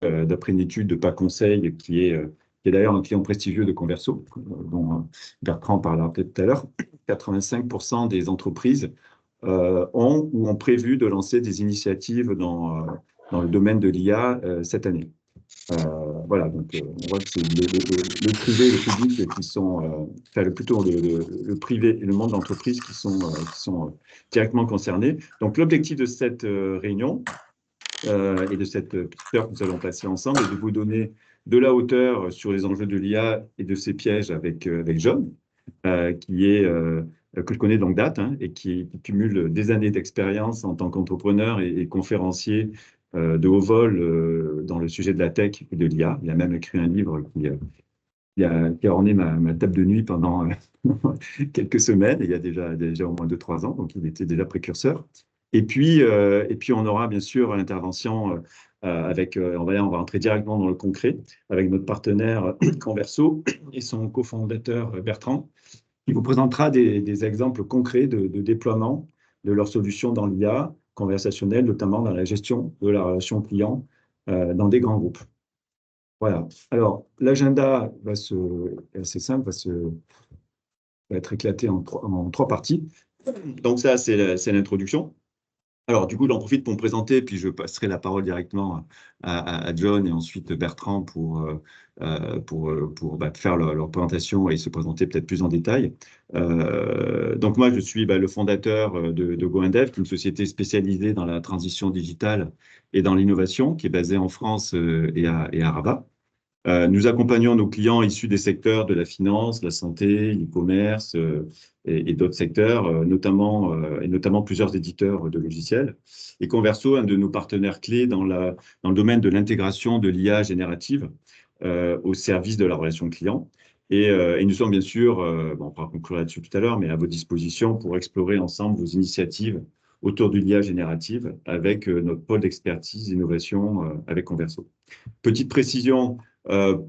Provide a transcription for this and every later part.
d'après une étude de Pas Conseil, qui est d'ailleurs un client prestigieux de Converso, dont Bertrand parlera peut-être tout à l'heure. 85% des entreprises ont ou ont prévu de lancer des initiatives dans le domaine de l'IA cette année. Voilà, donc on voit que c'est le privé et le public qui sont, enfin plutôt le privé et le monde d'entreprise qui sont directement concernés. Donc l'objectif de cette réunion et de cette petite heure que nous allons passer ensemble est de vous donner de la hauteur sur les enjeux de l'IA et de ses pièges avec John, que je connais de longue date et qui cumule des années d'expérience en tant qu'entrepreneur et conférencier de haut vol dans le sujet de la tech et de l'IA. Il a même écrit un livre qui a orné ma table de nuit pendant quelques semaines, il y a déjà au moins 2-3 ans, donc il était déjà précurseur. Et puis on aura bien sûr l'intervention on va entrer directement dans le concret avec notre partenaire Converso et son cofondateur Bertrand, qui vous présentera des exemples concrets de déploiement de leurs solutions dans l'IA conversationnelle, notamment dans la gestion de la relation client dans des grands groupes. Voilà. Alors, l'agenda est assez simple, va être éclaté en trois parties. Donc ça, c'est l'introduction. Alors, du coup, j'en profite pour me présenter, puis je passerai la parole directement à John et ensuite Bertrand pour faire leur présentation et se présenter peut-être plus en détail. Donc moi, je suis le fondateur de GoInDev, qui est une société spécialisée dans la transition digitale et dans l'innovation, qui est basée en France et à Rabat. Nous accompagnons nos clients issus des secteurs de la finance, la santé, l'e-commerce et d'autres secteurs, notamment plusieurs éditeurs de logiciels. Et Converso, un de nos partenaires clés dans le domaine de l'intégration de l'IA générative au service de la relation client. Et nous sommes bien sûr, on pourra conclure là-dessus tout à l'heure, mais à votre disposition pour explorer ensemble vos initiatives autour de l'IA générative avec notre pôle d'expertise innovation avec Converso. Petite précision,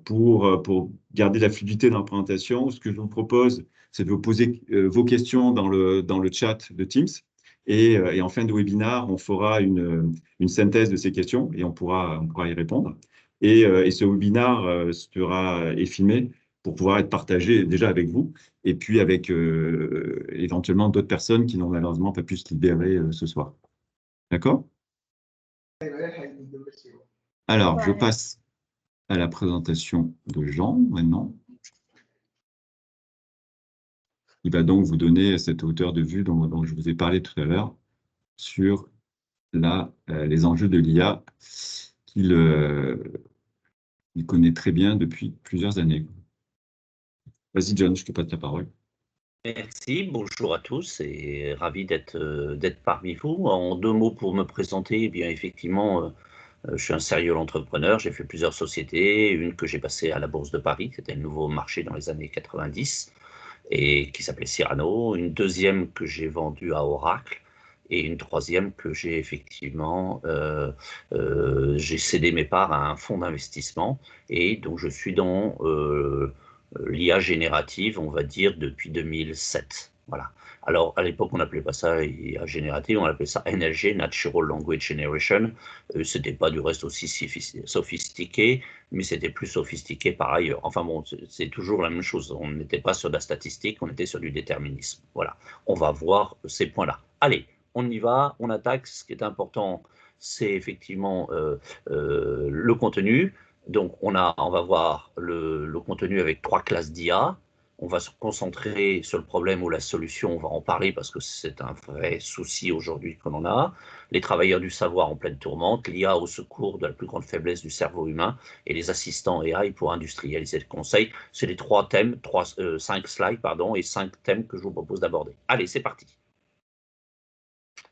pour garder la fluidité dans la présentation, ce que je vous propose, c'est de vous poser vos questions dans le chat de Teams. Et en fin de webinaire, on fera une synthèse de ces questions et on pourra y répondre. Et ce webinaire sera filmé pour pouvoir être partagé déjà avec vous et puis avec éventuellement d'autres personnes qui n'ont malheureusement pas pu se libérer ce soir. D'accord? Alors, je passe à la présentation de Jean maintenant. Il va donc vous donner cette hauteur de vue dont je vous ai parlé tout à l'heure sur les enjeux de l'IA qu'il connaît très bien depuis plusieurs années. Vas-y John, je te passe la parole. Merci, bonjour à tous et ravi d'être parmi vous. En 2 mots pour me présenter, eh bien effectivement, je suis un serial entrepreneur, j'ai fait plusieurs sociétés, une que j'ai passée à la Bourse de Paris, c'était le nouveau marché dans les années 90, et qui s'appelait Cyrano, une deuxième que j'ai vendue à Oracle, et une troisième que j'ai effectivement, j'ai cédé mes parts à un fonds d'investissement, et donc je suis dans l'IA générative, on va dire, depuis 2007. Voilà. Alors, à l'époque, on n'appelait pas ça IA générative, on appelait ça NLG, Natural Language Generation. C'était pas du reste aussi sophistiqué, mais c'était plus sophistiqué par ailleurs. Enfin bon, c'est toujours la même chose. On n'était pas sur de la statistique, on était sur du déterminisme. Voilà. On va voir ces points-là. Allez, on y va, on attaque. Ce qui est important, c'est effectivement le contenu. Donc, on va voir le contenu avec 3 classes d'IA. On va se concentrer sur le problème ou la solution, on va en parler parce que c'est un vrai souci aujourd'hui que l'on a. Les travailleurs du savoir en pleine tourmente, l'IA au secours de la plus grande faiblesse du cerveau humain et les assistants AI pour industrialiser le conseil. C'est les 5 slides et 5 thèmes que je vous propose d'aborder. Allez, c'est parti.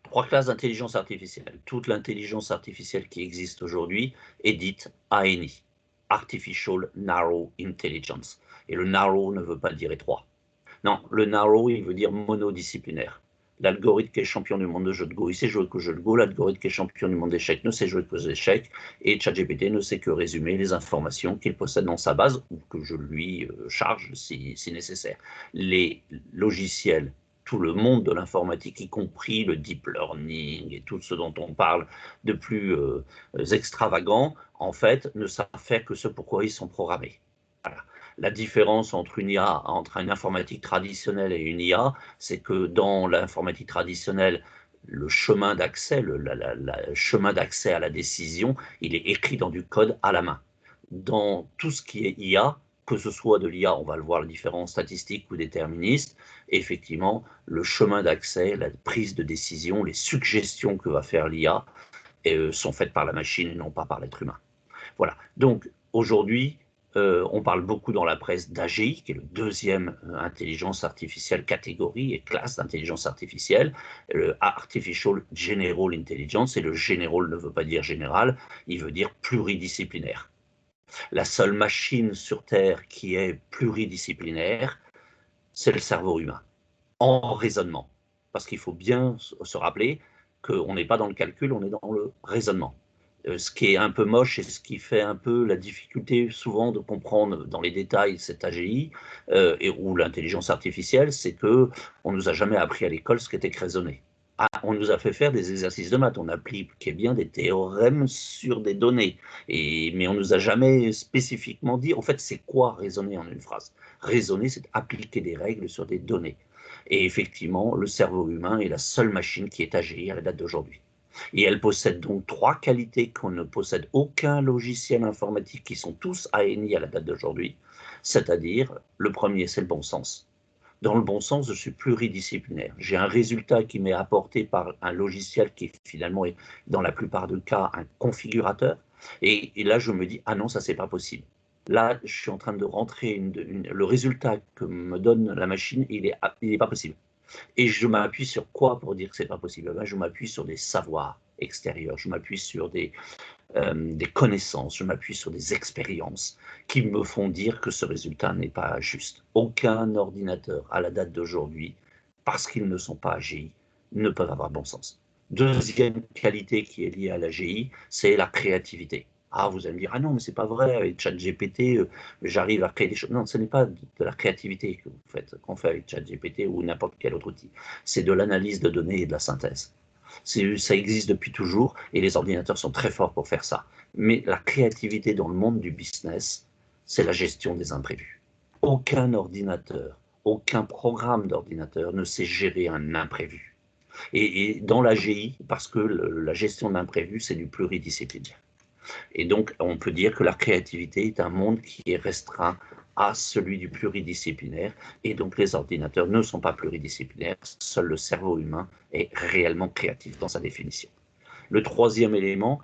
3 classes d'intelligence artificielle. Toute l'intelligence artificielle qui existe aujourd'hui est dite ANI. Artificial Narrow Intelligence. Et le narrow ne veut pas dire étroit. Non, le narrow, il veut dire monodisciplinaire. L'algorithme qui est champion du monde de jeu de Go, il sait jouer qu'au jeu de Go. L'algorithme qui est champion du monde d'échecs ne sait jouer qu'aux échecs. Et ChatGPT ne sait que résumer les informations qu'il possède dans sa base ou que je lui charge si nécessaire. Les logiciels tout le monde de l'informatique, y compris le deep learning et tout ce dont on parle de plus extravagant, en fait, ne savent faire que ce pourquoi ils sont programmés. Voilà. La différence entre une IA, entre une informatique traditionnelle et une IA, c'est que dans l'informatique traditionnelle, le chemin d'accès, chemin d'accès à la décision, il est écrit dans du code à la main. Dans tout ce qui est IA, que ce soit de l'IA, on va le voir, la différence statistique ou déterministe, effectivement, le chemin d'accès, la prise de décision, les suggestions que va faire l'IA sont faites par la machine et non pas par l'être humain. Voilà. Donc, aujourd'hui, on parle beaucoup dans la presse d'AGI, qui est le deuxième intelligence artificielle catégorie et classe d'intelligence artificielle, Artificial General Intelligence, et le général ne veut pas dire général, il veut dire pluridisciplinaire. La seule machine sur Terre qui est pluridisciplinaire, c'est le cerveau humain, en raisonnement. Parce qu'il faut bien se rappeler qu'on n'est pas dans le calcul, on est dans le raisonnement. Ce qui est un peu moche et ce qui fait un peu la difficulté souvent de comprendre dans les détails cette AGI ou l'intelligence artificielle, c'est qu'on ne nous a jamais appris à l'école ce qu'était que raisonner. Ah, on nous a fait faire des exercices de maths, on appliquait bien des théorèmes sur des données, mais on ne nous a jamais spécifiquement dit, en fait, c'est quoi raisonner en une phrase. Raisonner, c'est appliquer des règles sur des données. Et effectivement, le cerveau humain est la seule machine qui est AGI à la date d'aujourd'hui. Et elle possède donc 3 qualités qu'on ne possède aucun logiciel informatique, qui sont tous ANI à la date d'aujourd'hui, c'est-à-dire, le premier, c'est le bon sens. Dans le bon sens, je suis pluridisciplinaire. J'ai un résultat qui m'est apporté par un logiciel qui finalement est, dans la plupart des cas, un configurateur. Et là, je me dis, ah non, ça, c'est pas possible. Là, je suis en train de rentrer le résultat que me donne la machine, il est pas possible. Et je m'appuie sur quoi pour dire que c'est pas possible? Ben, je m'appuie sur des savoirs extérieurs, je m'appuie sur des connaissances, je m'appuie sur des expériences qui me font dire que ce résultat n'est pas juste. Aucun ordinateur à la date d'aujourd'hui, parce qu'ils ne sont pas AGI, ne peuvent avoir bon sens. Deuxième qualité qui est liée à l'AGI, c'est la créativité. Ah, vous allez me dire, ah non, mais c'est pas vrai, avec ChatGPT, j'arrive à créer des choses. Non, ce n'est pas de la créativité que vous faites, qu'on fait avec ChatGPT ou n'importe quel autre outil. C'est de l'analyse de données et de la synthèse. Ça existe depuis toujours et les ordinateurs sont très forts pour faire ça. Mais la créativité dans le monde du business, c'est la gestion des imprévus. Aucun ordinateur, aucun programme d'ordinateur ne sait gérer un imprévu. Et dans l'AGI, parce que la gestion d'imprévus, c'est du pluridisciplinaire. Et donc, on peut dire que la créativité est un monde qui est restreint à celui du pluridisciplinaire. Et donc, les ordinateurs ne sont pas pluridisciplinaires. Seul le cerveau humain est réellement créatif dans sa définition. Le troisième élément,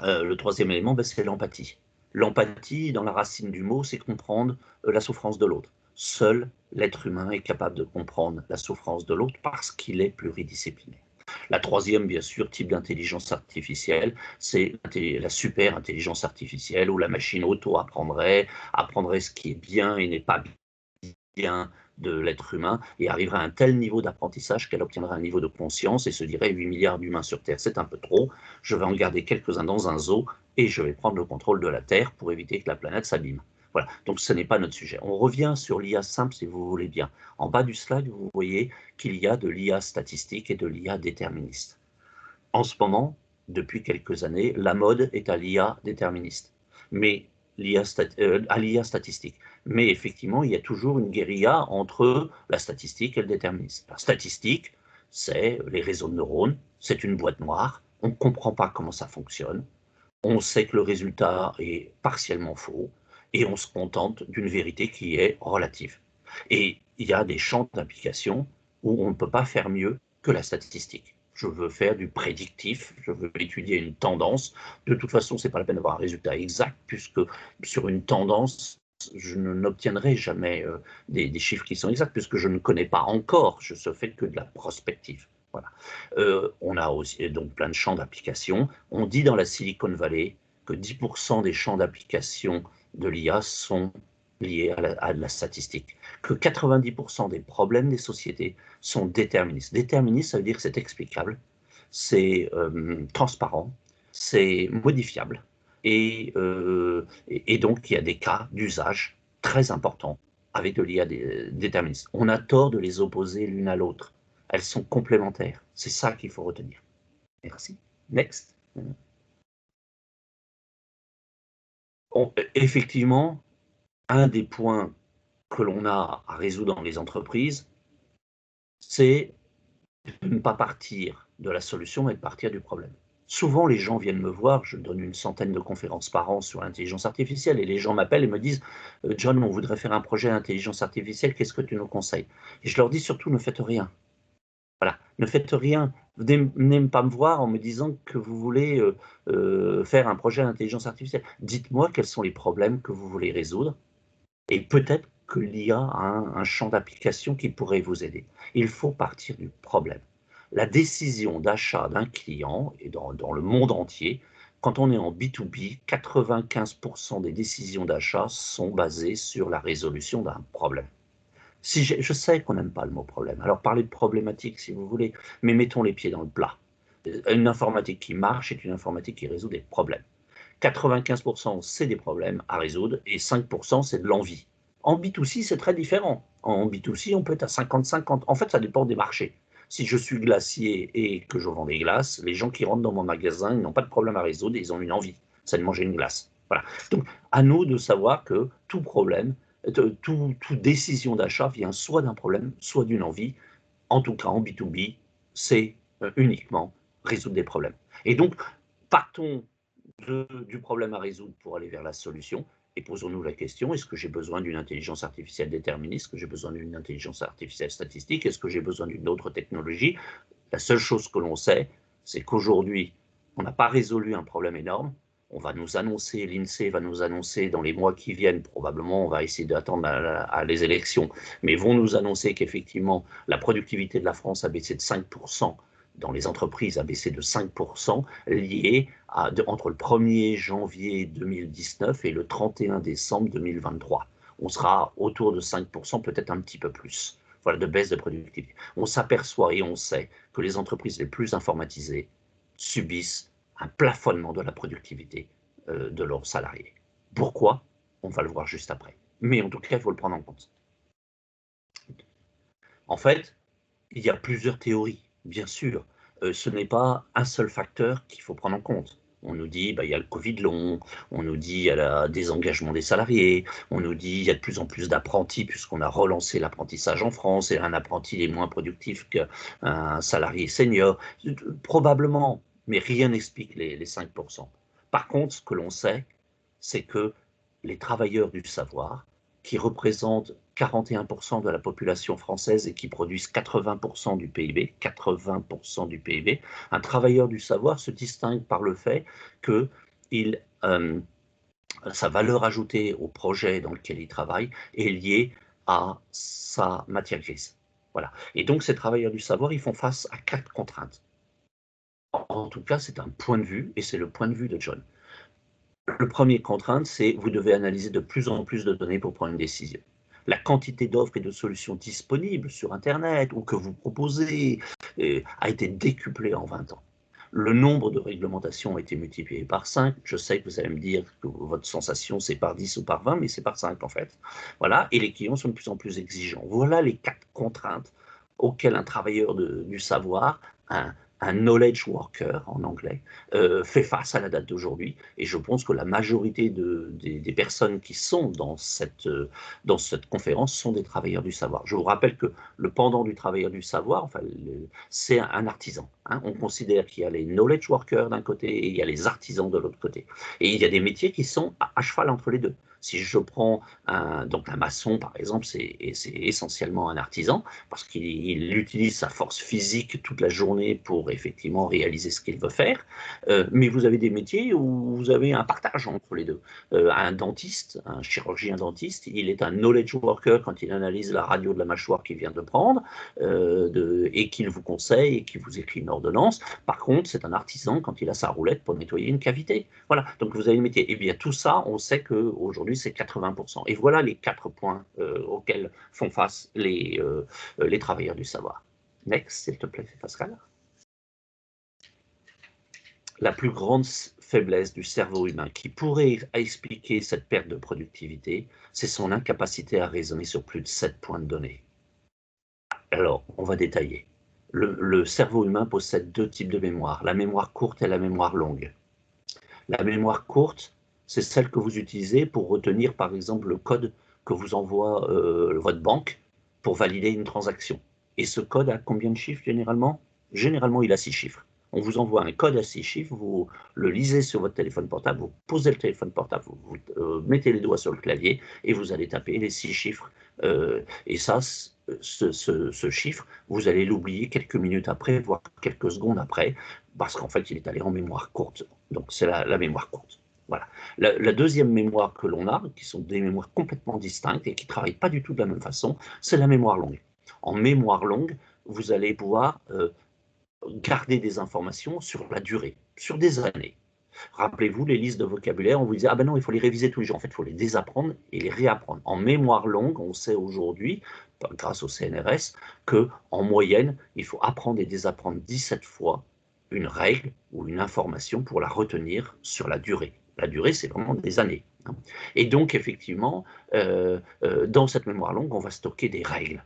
ben, c'est l'empathie. L'empathie, dans la racine du mot, c'est comprendre la souffrance de l'autre. Seul l'être humain est capable de comprendre la souffrance de l'autre parce qu'il est pluridisciplinaire. La troisième, bien sûr, type d'intelligence artificielle, c'est la super intelligence artificielle où la machine auto-apprendrait, apprendrait ce qui est bien et n'est pas bien de l'être humain et arriverait à un tel niveau d'apprentissage qu'elle obtiendrait un niveau de conscience et se dirait 8 milliards d'humains sur Terre, c'est un peu trop, je vais en garder quelques-uns dans un zoo et je vais prendre le contrôle de la Terre pour éviter que la planète s'abîme. Voilà, donc ce n'est pas notre sujet. On revient sur l'IA simple si vous voulez bien. En bas du slide, vous voyez qu'il y a de l'IA statistique et de l'IA déterministe. En ce moment, depuis quelques années, la mode est à l'IA déterministe, mais à l'IA statistique. Mais effectivement, il y a toujours une guérilla entre la statistique et le déterminisme. La statistique, c'est les réseaux de neurones, c'est une boîte noire, on ne comprend pas comment ça fonctionne, on sait que le résultat est partiellement faux, et on se contente d'une vérité qui est relative. Et il y a des champs d'application où on ne peut pas faire mieux que la statistique. Je veux faire du prédictif, je veux étudier une tendance. De toute façon, ce n'est pas la peine d'avoir un résultat exact, puisque sur une tendance, je n'obtiendrai jamais des chiffres qui sont exacts, puisque je ne connais pas encore, je ne fais que de la prospective. Voilà. On a aussi donc plein de champs d'application. On dit dans la Silicon Valley que 10% des champs d'application de l'IA sont liés à la statistique, que 90% des problèmes des sociétés sont déterministes. Déterministe, ça veut dire que c'est explicable, c'est transparent, c'est modifiable, et donc il y a des cas d'usage très importants avec de l'IA déterministe. On a tort de les opposer l'une à l'autre. Elles sont complémentaires. C'est ça qu'il faut retenir. Merci. Next. Effectivement, un des points que l'on a à résoudre dans les entreprises, c'est de ne pas partir de la solution, mais de partir du problème. Souvent, les gens viennent me voir, je donne une centaine de conférences par an sur l'intelligence artificielle, et les gens m'appellent et me disent « John, on voudrait faire un projet d'intelligence artificielle, qu'est-ce que tu nous conseilles ?» Et je leur dis surtout « Ne faites rien. » Voilà, ne faites rien. Venez pas me voir en me disant que vous voulez faire un projet d'intelligence artificielle. Dites-moi quels sont les problèmes que vous voulez résoudre, et peut-être que l'IA a un champ d'application qui pourrait vous aider. Il faut partir du problème. La décision d'achat d'un client, et dans le monde entier, quand on est en B2B, 95% des décisions d'achat sont basées sur la résolution d'un problème. Si je sais qu'on n'aime pas le mot problème, alors parlez de problématique si vous voulez, mais mettons les pieds dans le plat. Une informatique qui marche est une informatique qui résout des problèmes. 95% c'est des problèmes à résoudre et 5% c'est de l'envie. En B2C, c'est très différent. En B2C, on peut être à 50-50. En fait, ça dépend des marchés. Si je suis glacier et que je vends des glaces, les gens qui rentrent dans mon magasin, ils n'ont pas de problème à résoudre, ils ont une envie, c'est de manger une glace. Voilà. Donc, à nous de savoir que tout problème, toute décision d'achat vient soit d'un problème, soit d'une envie. En tout cas, en B2B, c'est uniquement résoudre des problèmes. Et donc, partons du problème à résoudre pour aller vers la solution, et posons-nous la question, est-ce que j'ai besoin d'une intelligence artificielle déterministe, est-ce que j'ai besoin d'une intelligence artificielle statistique, est-ce que j'ai besoin d'une autre technologie? La seule chose que l'on sait, c'est qu'aujourd'hui, on n'a pas résolu un problème énorme. On va nous annoncer, l'INSEE va nous annoncer dans les mois qui viennent, probablement on va essayer d'attendre à les élections, mais vont nous annoncer qu'effectivement la productivité de la France a baissé de 5%, dans les entreprises a baissé de 5%, lié entre le 1er janvier 2019 et le 31 décembre 2023. On sera autour de 5%, peut-être un petit peu plus. Voilà, de baisse de productivité. On s'aperçoit et on sait que les entreprises les plus informatisées subissent un plafonnement de la productivité de leurs salariés. Pourquoi? On va le voir juste après. Mais en tout cas, il faut le prendre en compte. En fait, il y a plusieurs théories, bien sûr. Ce n'est pas un seul facteur qu'il faut prendre en compte. On nous dit il y a le Covid long, on nous dit il y a le désengagement des salariés, on nous dit il y a de plus en plus d'apprentis puisqu'on a relancé l'apprentissage en France et un apprenti est moins productif qu'un salarié senior. Probablement, mais rien n'explique les 5%. Par contre, ce que l'on sait, c'est que les travailleurs du savoir, qui représentent 41% de la population française et qui produisent 80% du PIB, 80% du PIB, un travailleur du savoir se distingue par le fait que sa valeur ajoutée au projet dans lequel il travaille est liée à sa matière grise. Voilà. Et donc, ces travailleurs du savoir, ils font face à 4 contraintes. En tout cas, c'est un point de vue, et c'est le point de vue de John. Le premier contrainte, c'est vous devez analyser de plus en plus de données pour prendre une décision. La quantité d'offres et de solutions disponibles sur Internet ou que vous proposez a été décuplée en 20 ans. Le nombre de réglementations a été multiplié par 5. Je sais que vous allez me dire que votre sensation, c'est par 10 ou par 20, mais c'est par 5 en fait. Voilà, et les clients sont de plus en plus exigeants. Voilà les 4 contraintes auxquelles un travailleur du savoir, un knowledge worker en anglais, fait face à la date d'aujourd'hui. Et je pense que la majorité des personnes qui sont dans cette conférence sont des travailleurs du savoir. Je vous rappelle que le pendant du travailleur du savoir, enfin, c'est un artisan. Hein. On considère qu'il y a les knowledge workers d'un côté et il y a les artisans de l'autre côté. Et il y a des métiers qui sont à cheval entre les deux. Si je prends donc un maçon, par exemple, c'est essentiellement un artisan parce qu'il utilise sa force physique toute la journée pour effectivement réaliser ce qu'il veut faire. Mais vous avez des métiers où vous avez un partage entre les deux. Un dentiste, un chirurgien dentiste, il est un knowledge worker quand il analyse la radio de la mâchoire qu'il vient de prendre et qu'il vous conseille et qu'il vous écrit une ordonnance. Par contre, c'est un artisan quand il a sa roulette pour nettoyer une cavité. Voilà, donc vous avez le métier. Et bien tout ça, on sait qu'aujourd'hui, c'est 80%. Et voilà les 4 points auxquels font face les travailleurs du savoir. Next, s'il te plaît, Pascal. la plus grande faiblesse du cerveau humain qui pourrait expliquer cette perte de productivité, c'est son incapacité à raisonner sur plus de 7 points de données. Alors, on va détailler. Le cerveau humain possède 2 types de mémoire, la mémoire courte et la mémoire longue. La mémoire courte, c'est celle que vous utilisez pour retenir, par exemple, le code que vous envoie votre banque pour valider une transaction. Et ce code a combien de chiffres généralement? Généralement, il a 6 chiffres. On vous envoie un code à 6 chiffres, vous le lisez sur votre téléphone portable, vous posez le téléphone portable, vous mettez les doigts sur le clavier et vous allez taper les 6 chiffres. Et ça, ce chiffre, vous allez l'oublier quelques minutes après, voire quelques secondes après, parce qu'en fait, il est allé en mémoire courte. Donc, c'est la mémoire courte. Voilà. La deuxième mémoire que l'on a, qui sont des mémoires complètement distinctes et qui ne travaillent pas du tout de la même façon, c'est la mémoire longue. En mémoire longue, vous allez pouvoir garder des informations sur la durée, sur des années. Rappelez-vous, les listes de vocabulaire, on vous disait, ah ben non, il faut les réviser tous les jours. En fait, il faut les désapprendre et les réapprendre. En mémoire longue, on sait aujourd'hui, grâce au CNRS, qu'en moyenne, il faut apprendre et désapprendre 17 fois une règle ou une information pour la retenir sur la durée. La durée, c'est vraiment des années. Et donc, effectivement, dans cette mémoire longue, on va stocker des règles.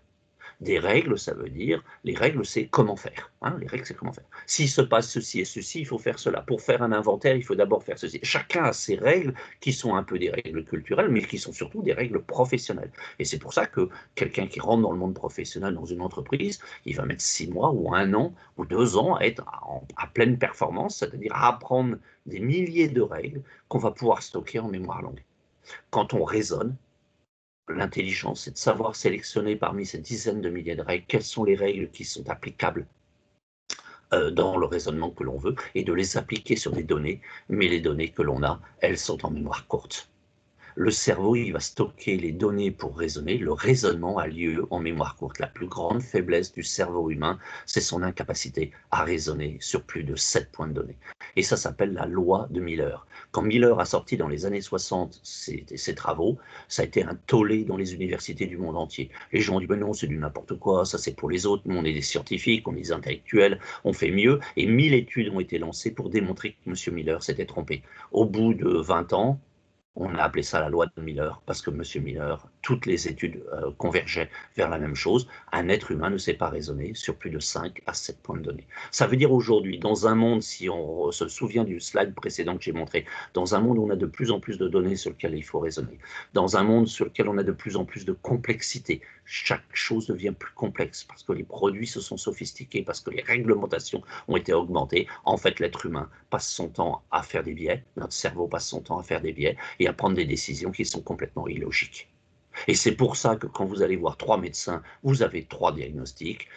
Des règles, ça veut dire, les règles, c'est comment faire. Hein, les règles, c'est comment faire. S'il se passe ceci et ceci, il faut faire cela. Pour faire un inventaire, il faut d'abord faire ceci. Chacun a ses règles qui sont un peu des règles culturelles, mais qui sont surtout des règles professionnelles. Et c'est pour ça que quelqu'un qui rentre dans le monde professionnel, dans une entreprise, il va mettre 6 mois ou 1 an ou 2 ans à être à pleine performance, c'est-à-dire à apprendre des milliers de règles qu'on va pouvoir stocker en mémoire longue. Quand on raisonne, l'intelligence, c'est de savoir sélectionner parmi ces dizaines de milliers de règles, quelles sont les règles qui sont applicables dans le raisonnement que l'on veut, et de les appliquer sur des données, mais les données que l'on a, elles sont en mémoire courte. Le cerveau, il va stocker les données pour raisonner. Le raisonnement a lieu en mémoire courte. La plus grande faiblesse du cerveau humain, c'est son incapacité à raisonner sur plus de 7 points de données. Et ça s'appelle la loi de Miller. Quand Miller a sorti dans les années 60 ses travaux, ça a été un tollé dans les universités du monde entier. Les gens ont dit, ben non, c'est du n'importe quoi, ça c'est pour les autres, nous on est des scientifiques, on est des intellectuels, on fait mieux. Et 1000 études ont été lancées pour démontrer que M. Miller s'était trompé. Au bout de 20 ans, on a appelé ça la loi de Miller, parce que M. Miller, toutes les études convergeaient vers la même chose. Un être humain ne sait pas raisonner sur plus de 5 à 7 points de données. Ça veut dire aujourd'hui, dans un monde, si on se souvient du slide précédent que j'ai montré, dans un monde où on a de plus en plus de données sur lesquelles il faut raisonner, dans un monde sur lequel on a de plus en plus de complexité, chaque chose devient plus complexe, parce que les produits se sont sophistiqués, parce que les réglementations ont été augmentées. En fait, l'être humain passe son temps à faire des biais, notre cerveau passe son temps à faire des biais, et à prendre des décisions qui sont complètement illogiques. Et c'est pour ça que quand vous allez voir 3 médecins, vous avez 3 diagnostics,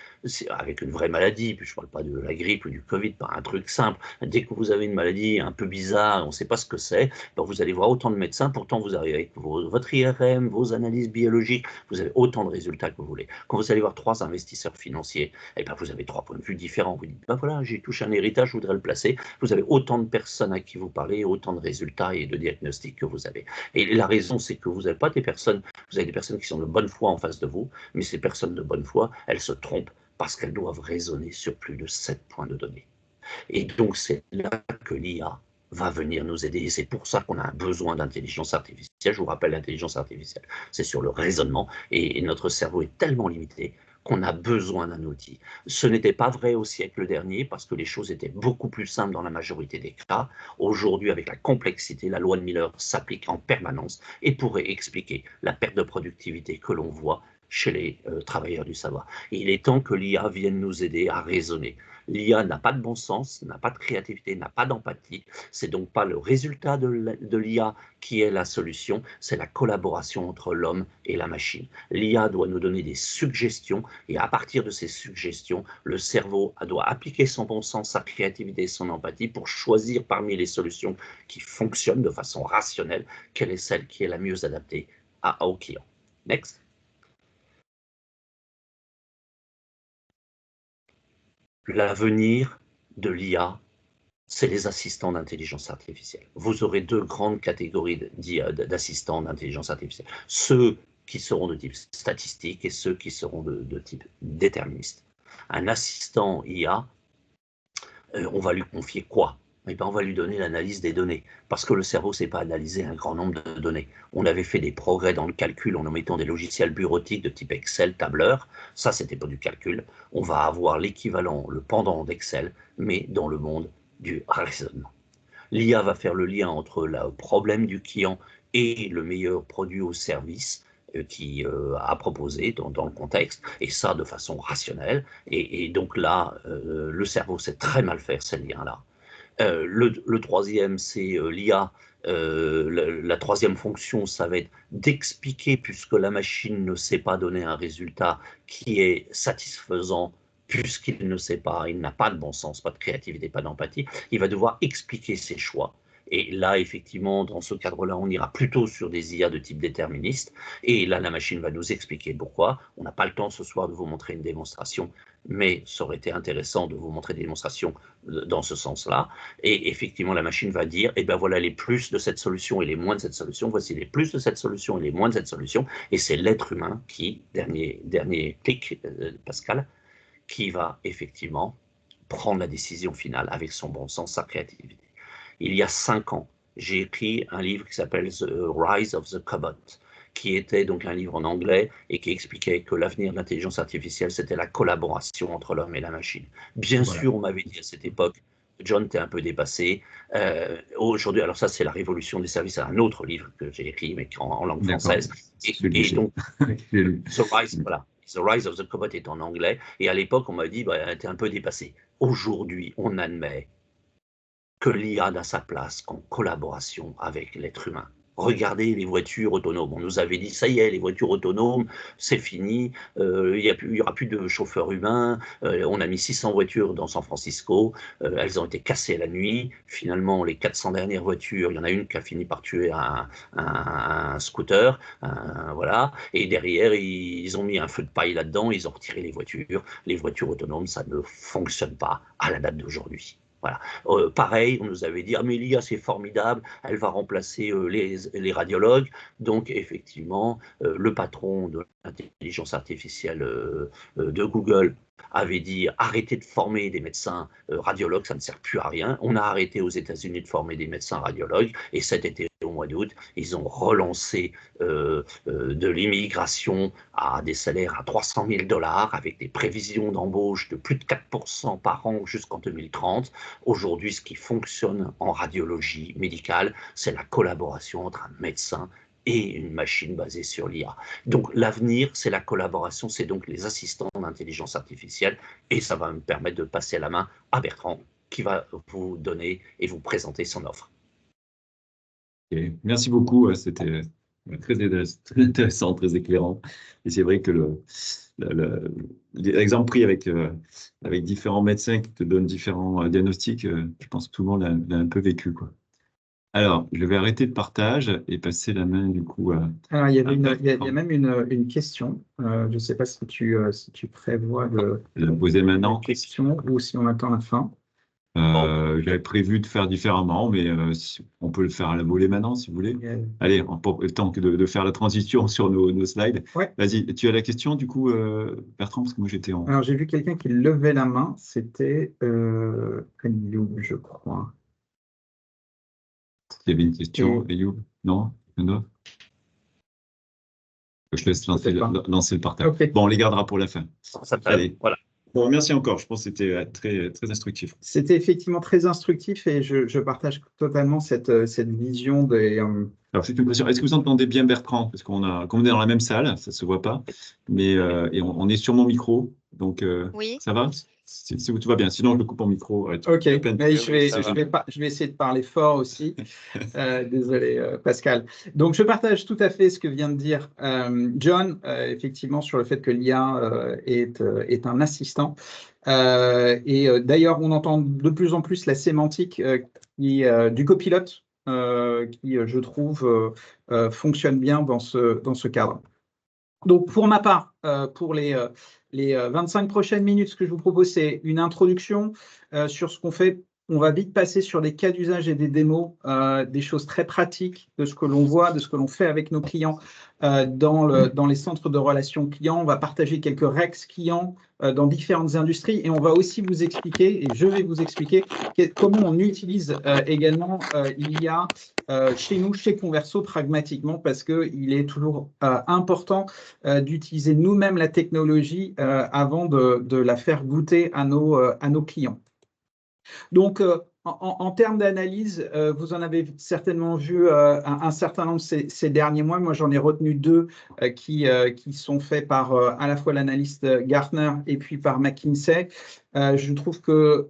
avec une vraie maladie, puis je ne parle pas de la grippe ou du Covid, pas un truc simple. Dès que vous avez une maladie un peu bizarre, on ne sait pas ce que c'est, ben vous allez voir autant de médecins, pourtant vous arrivez avec votre IRM, vos analyses biologiques, vous avez autant de résultats que vous voulez. Quand vous allez voir 3 investisseurs financiers, et ben vous avez 3 points de vue différents. Vous dites, ben voilà, j'ai touché un héritage, je voudrais le placer. Vous avez autant de personnes à qui vous parlez, autant de résultats et de diagnostics que vous avez. Et la raison, c'est que vous n'avez pas des personnes, vous avez des personnes qui sont de bonne foi en face de vous, mais ces personnes de bonne foi, elles se trompent parce qu'elles doivent raisonner sur plus de 7 points de données. Et donc, c'est là que l'IA va venir nous aider. Et c'est pour ça qu'on a un besoin d'intelligence artificielle. Je vous rappelle, l'intelligence artificielle, c'est sur le raisonnement. Et notre cerveau est tellement limité qu'on a besoin d'un outil. Ce n'était pas vrai au siècle dernier parce que les choses étaient beaucoup plus simples dans la majorité des cas. Aujourd'hui, avec la complexité, la loi de Miller s'applique en permanence et pourrait expliquer la perte de productivité que l'on voit chez les travailleurs du savoir. Et il est temps que l'IA vienne nous aider à raisonner. L'IA n'a pas de bon sens, n'a pas de créativité, n'a pas d'empathie. C'est donc pas le résultat de l'IA qui est la solution, c'est la collaboration entre l'homme et la machine. L'IA doit nous donner des suggestions et à partir de ces suggestions, le cerveau doit appliquer son bon sens, sa créativité et son empathie pour choisir parmi les solutions qui fonctionnent de façon rationnelle, quelle est celle qui est la mieux adaptée au client. Next. L'avenir de l'IA, c'est les assistants d'intelligence artificielle. Vous aurez 2 grandes catégories d'assistants d'intelligence artificielle. Ceux qui seront de type statistique et ceux qui seront de type déterministe. Un assistant IA, on va lui confier quoi? eh ben, on va lui donner l'analyse des données. Parce que le cerveau ne sait pas analyser un grand nombre de données. On avait fait des progrès dans le calcul en mettant des logiciels bureautiques de type Excel, tableur. Ça, c'était pas du calcul. On va avoir l'équivalent, le pendant d'Excel, mais dans le monde du raisonnement. L'IA va faire le lien entre le problème du client et le meilleur produit ou service qui a proposé dans le contexte, et ça de façon rationnelle. Et donc là, le cerveau sait très mal faire ces liens-là. Le troisième, c'est l'IA. La troisième fonction, ça va être d'expliquer, puisque la machine ne sait pas donner un résultat qui est satisfaisant, puisqu'il ne sait pas, il n'a pas de bon sens, pas de créativité, pas d'empathie, il va devoir expliquer ses choix. Et là, effectivement, dans ce cadre-là, on ira plutôt sur des IA de type déterministe. Et là, la machine va nous expliquer pourquoi. On n'a pas le temps ce soir de vous montrer une démonstration, mais ça aurait été intéressant de vous montrer des démonstrations dans ce sens-là. Et effectivement, la machine va dire, eh ben voilà les plus de cette solution et les moins de cette solution, voici les plus de cette solution et les moins de cette solution. Et c'est l'être humain qui, dernier clic, Pascal, qui va effectivement prendre la décision finale avec son bon sens, sa créativité. Il y a 5 ans, j'ai écrit un livre qui s'appelle The Rise of the Cobot, qui était donc un livre en anglais et qui expliquait que l'avenir de l'intelligence artificielle, c'était la collaboration entre l'homme et la machine. Bien sûr, on m'avait dit à cette époque, John, t'es un peu dépassé. Aujourd'hui, alors ça, c'est la révolution des services, c'est un autre livre que j'ai écrit, mais en langue française. Et donc, The Rise of the Cobot est en anglais. Et à l'époque, on m'a dit, bah, t'es un peu dépassé. Aujourd'hui, on admet que l'IA a sa place en collaboration avec l'être humain. Regardez les voitures autonomes. On nous avait dit, ça y est, les voitures autonomes, c'est fini, il n'y aura plus de chauffeurs humains. On a mis 600 voitures dans San Francisco, elles ont été cassées la nuit. Finalement, les 400 dernières voitures, il y en a une qui a fini par tuer un scooter, voilà. Et derrière, ils ont mis un feu de paille là-dedans, ils ont retiré les voitures. Les voitures autonomes, ça ne fonctionne pas à la date d'aujourd'hui. Voilà. Pareil, on nous avait dit, ah, mais l'IA c'est formidable, elle va remplacer les radiologues. Donc effectivement, le patron de l'intelligence artificielle de Google avait dit, arrêtez de former des médecins radiologues, ça ne sert plus à rien. On a arrêté aux États-Unis de former des médecins radiologues, et cet été, au mois d'août, ils ont relancé de l'immigration à des salaires à 300 000 $ avec des prévisions d'embauche de plus de 4% par an jusqu'en 2030. Aujourd'hui, ce qui fonctionne en radiologie médicale, c'est la collaboration entre un médecin et une machine basée sur l'IA. Donc l'avenir, c'est la collaboration, c'est donc les assistants d'intelligence artificielle, et ça va me permettre de passer la main à Bertrand, qui va vous donner et vous présenter son offre. Okay. Merci beaucoup, c'était très intéressant, très éclairant. Et c'est vrai que l'exemple pris avec différents médecins qui te donnent différents diagnostics, je pense que tout le monde l'a un peu vécu, quoi. Alors, je vais arrêter le partage et passer la main du coup à... Alors, il y a même une question. Je ne sais pas si tu prévois de la poser maintenant. Question ou si on attend la fin. J'avais prévu de faire différemment, mais on peut le faire à la volée maintenant, si vous voulez. Allez, le temps de faire la transition sur nos slides. Ouais. Vas-y, tu as la question du coup, Bertrand, parce que moi j'étais en... Alors, j'ai vu quelqu'un qui levait la main. C'était Ayoub, je crois. Il y avait une question, Ayoub? Non? Non. Je laisse lancer le partage. Okay. Bon, on les gardera pour la fin. Allez, voilà. Bon, merci encore. Je pense que c'était très, très instructif. C'était effectivement très instructif et je partage totalement cette vision des... Alors, c'est une question. Est-ce que vous entendez bien Bertrand? Parce qu'on est dans la même salle, ça ne se voit pas, mais et on est sur mon micro, donc oui. Ça va? Si tout va bien, sinon je le coupe en micro. Ok, mais je vais essayer de parler fort aussi. Désolé Pascal. Donc je partage tout à fait ce que vient de dire John, effectivement sur le fait que l'IA est un assistant. Et d'ailleurs on entend de plus en plus la sémantique du copilote qui je trouve fonctionne bien dans ce cadre. Donc pour ma part, pour les 25 prochaines minutes, ce que je vous propose, c'est une introduction sur ce qu'on fait on va vite passer sur des cas d'usage et des démos, des choses très pratiques de ce que l'on voit, de ce que l'on fait avec nos clients dans les centres de relations clients. On va partager quelques REX clients dans différentes industries et on va aussi vous expliquer, et je vais vous expliquer comment on utilise également l'IA chez nous, chez Converso, pragmatiquement, parce qu'il est toujours important d'utiliser nous-mêmes la technologie avant de la faire goûter à nos clients. Donc, en termes d'analyse, vous en avez certainement vu un certain nombre ces derniers mois. Moi, j'en ai retenu deux qui sont faits par à la fois l'analyste Gartner et puis par McKinsey. Je trouve que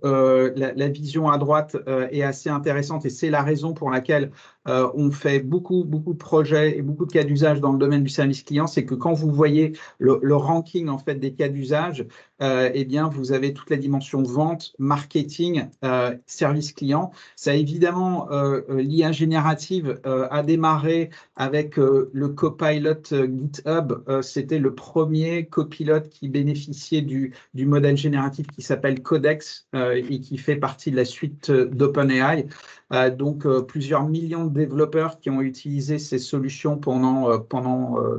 la vision à droite est assez intéressante et c'est la raison pour laquelle on fait beaucoup de projets et beaucoup de cas d'usage dans le domaine du service client. C'est que quand vous voyez le ranking en fait des cas d'usage, eh bien, vous avez toute la dimension vente, marketing, service client. Ça, évidemment, l'IA générative a démarré avec le Copilot GitHub. C'était le premier copilote qui bénéficiait du modèle génératif qui s'appelle Codex et qui fait partie de la suite d'OpenAI. Donc, plusieurs millions de développeurs qui ont utilisé ces solutions pendant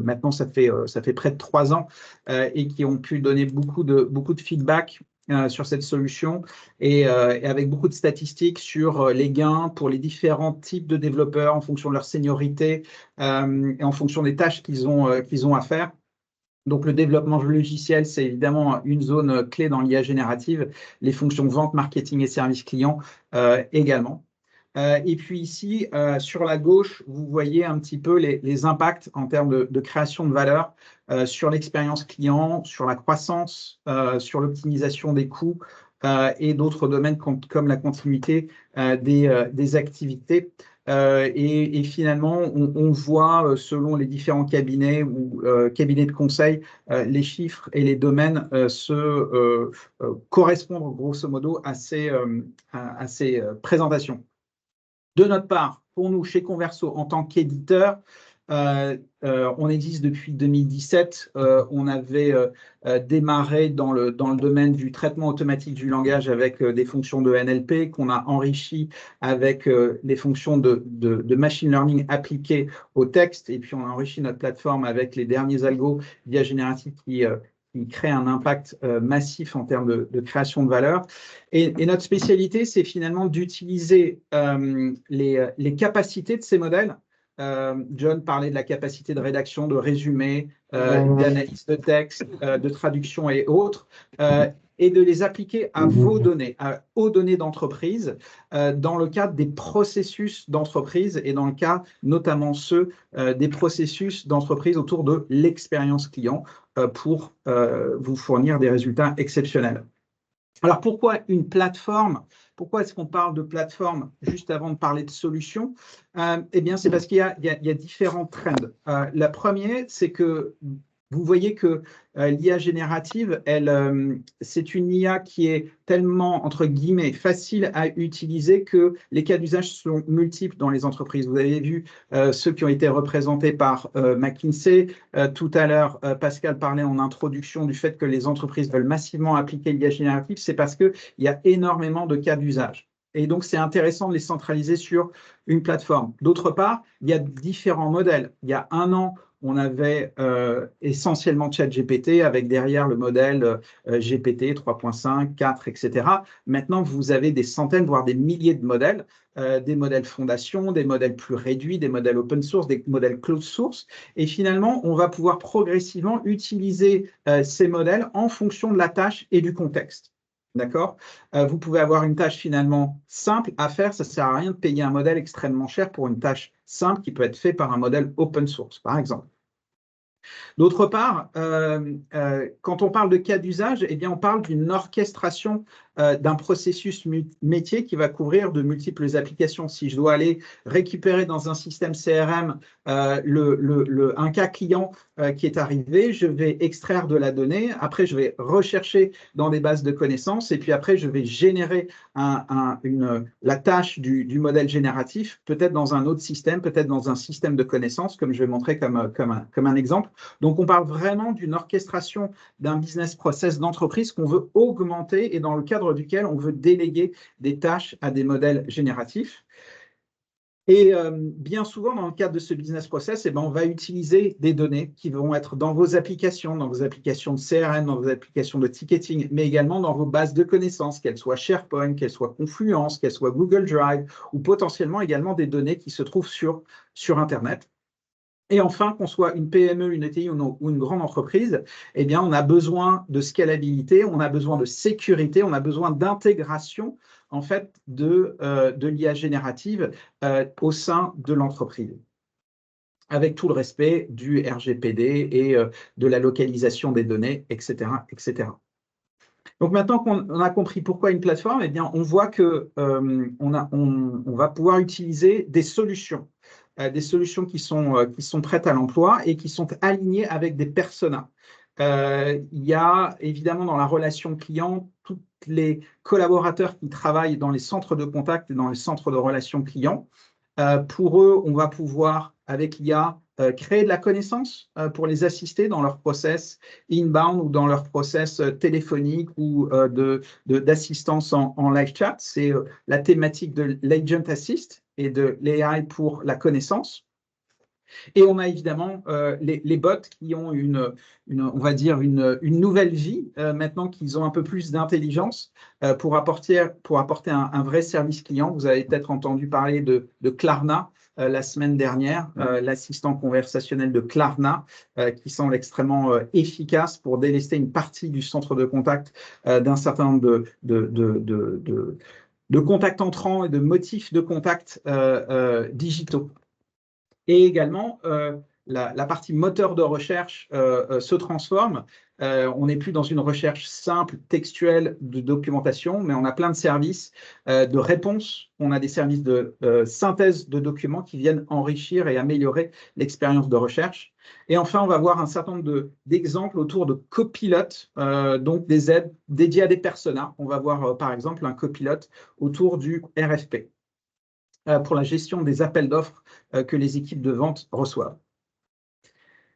maintenant, ça fait près de 3 ans et qui ont pu donner beaucoup de feedback sur cette solution et avec beaucoup de statistiques sur les gains pour les différents types de développeurs en fonction de leur seniorité et en fonction des tâches qu'ils ont à faire. Donc, le développement logiciel, c'est évidemment une zone clé dans l'IA générative, les fonctions vente, marketing et service client également. Et puis ici, sur la gauche, vous voyez un petit peu les impacts en termes de création de valeur sur l'expérience client, sur la croissance, sur l'optimisation des coûts et d'autres domaines comme la continuité des activités. Et finalement, on voit, selon les différents cabinets ou cabinets de conseil, les chiffres et les domaines correspondre grosso modo à ces présentations. De notre part, pour nous, chez Converso, en tant qu'éditeur, on existe depuis 2017. On avait démarré dans le domaine du traitement automatique du langage avec des fonctions de NLP qu'on a enrichi avec les fonctions de machine learning appliquées au texte. Et puis, on a enrichi notre plateforme avec les derniers algos d'IA générative qui crée un impact massif en termes de création de valeur. Et notre spécialité, c'est finalement d'utiliser les capacités de ces modèles. John parlait de la capacité de rédaction, de résumé, d'analyse de texte, de traduction et autres, et de les appliquer à vos données, aux données d'entreprise, dans le cadre des processus d'entreprise et dans le cas notamment ceux des processus d'entreprise autour de l'expérience client pour vous fournir des résultats exceptionnels. Alors, pourquoi une plateforme? Pourquoi est-ce qu'on parle de plateforme juste avant de parler de solution? Eh bien, c'est parce qu'il y a différents trends. La première, c'est que vous voyez que l'IA générative, c'est une IA qui est tellement, entre guillemets, facile à utiliser que les cas d'usage sont multiples dans les entreprises. Vous avez vu ceux qui ont été représentés par McKinsey. Tout à l'heure, Pascal parlait en introduction du fait que les entreprises veulent massivement appliquer l'IA générative. C'est parce qu'il y a énormément de cas d'usage. Et donc, c'est intéressant de les centraliser sur une plateforme. D'autre part, il y a différents modèles. Il y a 1 an, on avait essentiellement ChatGPT avec derrière le modèle GPT 3.5, 4, etc. Maintenant, vous avez des centaines, voire des milliers de modèles, des modèles fondation, des modèles plus réduits, des modèles open source, des modèles closed source. Et finalement, on va pouvoir progressivement utiliser ces modèles en fonction de la tâche et du contexte. D'accord? Vous pouvez avoir une tâche finalement simple à faire. Ça ne sert à rien de payer un modèle extrêmement cher pour une tâche simple qui peut être faite par un modèle open source, par exemple. D'autre part, quand on parle de cas d'usage, eh bien, on parle d'une orchestration d'un processus métier qui va couvrir de multiples applications. Si je dois aller récupérer dans un système CRM un cas client qui est arrivé, je vais extraire de la donnée, après je vais rechercher dans des bases de connaissances et puis après je vais générer la tâche du modèle génératif, peut-être dans un autre système, peut-être dans un système de connaissances, comme je vais montrer comme un exemple. Donc, on parle vraiment d'une orchestration d'un business process d'entreprise qu'on veut augmenter et dans le cadre cadre duquel on veut déléguer des tâches à des modèles génératifs. Et bien souvent, dans le cadre de ce business process, on va utiliser des données qui vont être dans vos applications de CRM, dans vos applications de ticketing, mais également dans vos bases de connaissances, qu'elles soient SharePoint, qu'elles soient Confluence, qu'elles soient Google Drive, ou potentiellement également des données qui se trouvent sur Internet. Et enfin, qu'on soit une PME, une ETI ou une grande entreprise, on a besoin de scalabilité, on a besoin de sécurité, on a besoin d'intégration en fait de l'IA générative au sein de l'entreprise, avec tout le respect du RGPD et de la localisation des données, etc., etc. Donc maintenant qu'on a compris pourquoi une plateforme, on voit que on va pouvoir utiliser des solutions qui sont prêtes à l'emploi et qui sont alignées avec des personas. Il y a évidemment dans la relation client tous les collaborateurs qui travaillent dans les centres de contact et dans les centres de relations clients. Pour eux, on va pouvoir, avec l'IA, créer de la connaissance pour les assister dans leur process inbound ou dans leur process téléphonique ou d'assistance en live chat. C'est la thématique de l'Agent Assist et de l'AI pour la connaissance. Et on a évidemment les bots qui ont on va dire une nouvelle vie maintenant qu'ils ont un peu plus d'intelligence pour apporter un vrai service client. Vous avez peut-être entendu parler de Klarna la semaine dernière, l'assistant conversationnel de Klarna qui semble extrêmement efficace pour délester une partie du centre de contact d'un certain nombre de contacts entrants et de motifs de contact digitaux. Et également, la partie moteur de recherche se transforme. On n'est plus dans une recherche simple, textuelle de documentation, mais on a plein de services de réponse. On a des services de synthèse de documents qui viennent enrichir et améliorer l'expérience de recherche. Et enfin, on va voir un certain nombre d'exemples autour de copilotes, donc des aides dédiées à des personas. On va voir par exemple un copilote autour du RFP. Pour la gestion des appels d'offres que les équipes de vente reçoivent.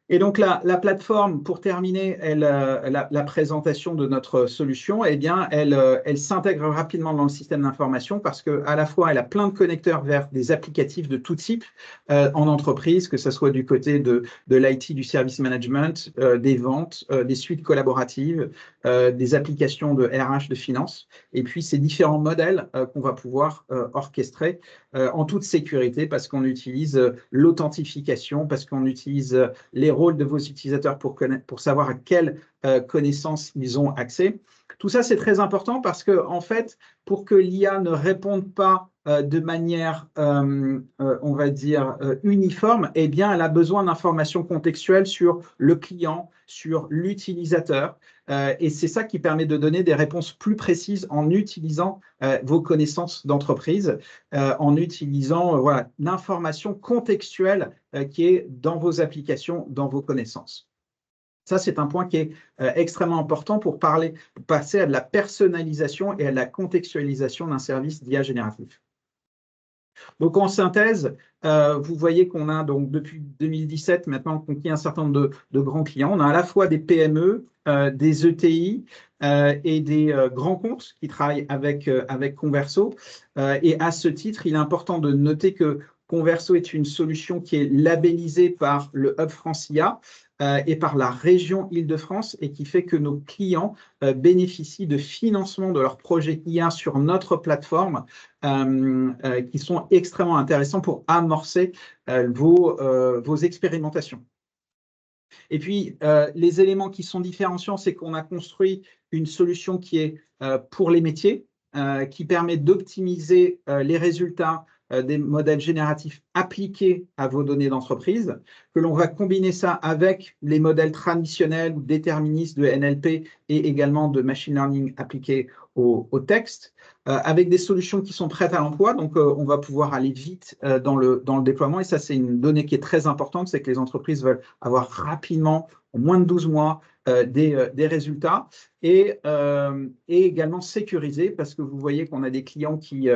Et donc, la plateforme, pour terminer la présentation de notre solution, elle s'intègre rapidement dans le système d'information parce qu'à la fois, elle a plein de connecteurs vers des applicatifs de tout type en entreprise, que ce soit du côté de l'IT, du service management, des ventes, des suites collaboratives, des applications de RH, de finance, et puis ces différents modèles qu'on va pouvoir orchestrer en toute sécurité parce qu'on utilise l'authentification, parce qu'on utilise les rôles de vos utilisateurs pour savoir à quelles connaissances ils ont accès. Tout ça, c'est très important parce que, en fait, pour que l'IA ne réponde pas de manière, on va dire, uniforme, elle a besoin d'informations contextuelles sur le client, sur l'utilisateur. Et c'est ça qui permet de donner des réponses plus précises en utilisant vos connaissances d'entreprise, en utilisant l'information contextuelle qui est dans vos applications, dans vos connaissances. Ça, c'est un point qui est extrêmement important pour passer à de la personnalisation et à de la contextualisation d'un service d'IA génératif. Donc, en synthèse, vous voyez qu'on a donc depuis 2017 maintenant conquis un certain nombre de grands clients. On a à la fois des PME, des ETI et des grands comptes qui travaillent avec Converso. Et à ce titre, il est important de noter que Converso est une solution qui est labellisée par le Hub France IA et par la région Île-de-France et qui fait que nos clients bénéficient de financement de leurs projets IA sur notre plateforme qui sont extrêmement intéressants pour amorcer vos expérimentations. Et puis, les éléments qui sont différenciants, c'est qu'on a construit une solution qui est pour les métiers, qui permet d'optimiser les résultats des modèles génératifs appliqués à vos données d'entreprise, que l'on va combiner ça avec les modèles traditionnels ou déterministes de NLP et également de machine learning appliqués au texte, avec des solutions qui sont prêtes à l'emploi. Donc, on va pouvoir aller vite dans le déploiement. Et ça, c'est une donnée qui est très importante, c'est que les entreprises veulent avoir rapidement, en moins de 12 mois, des résultats et également sécurisé parce que vous voyez qu'on a des clients qui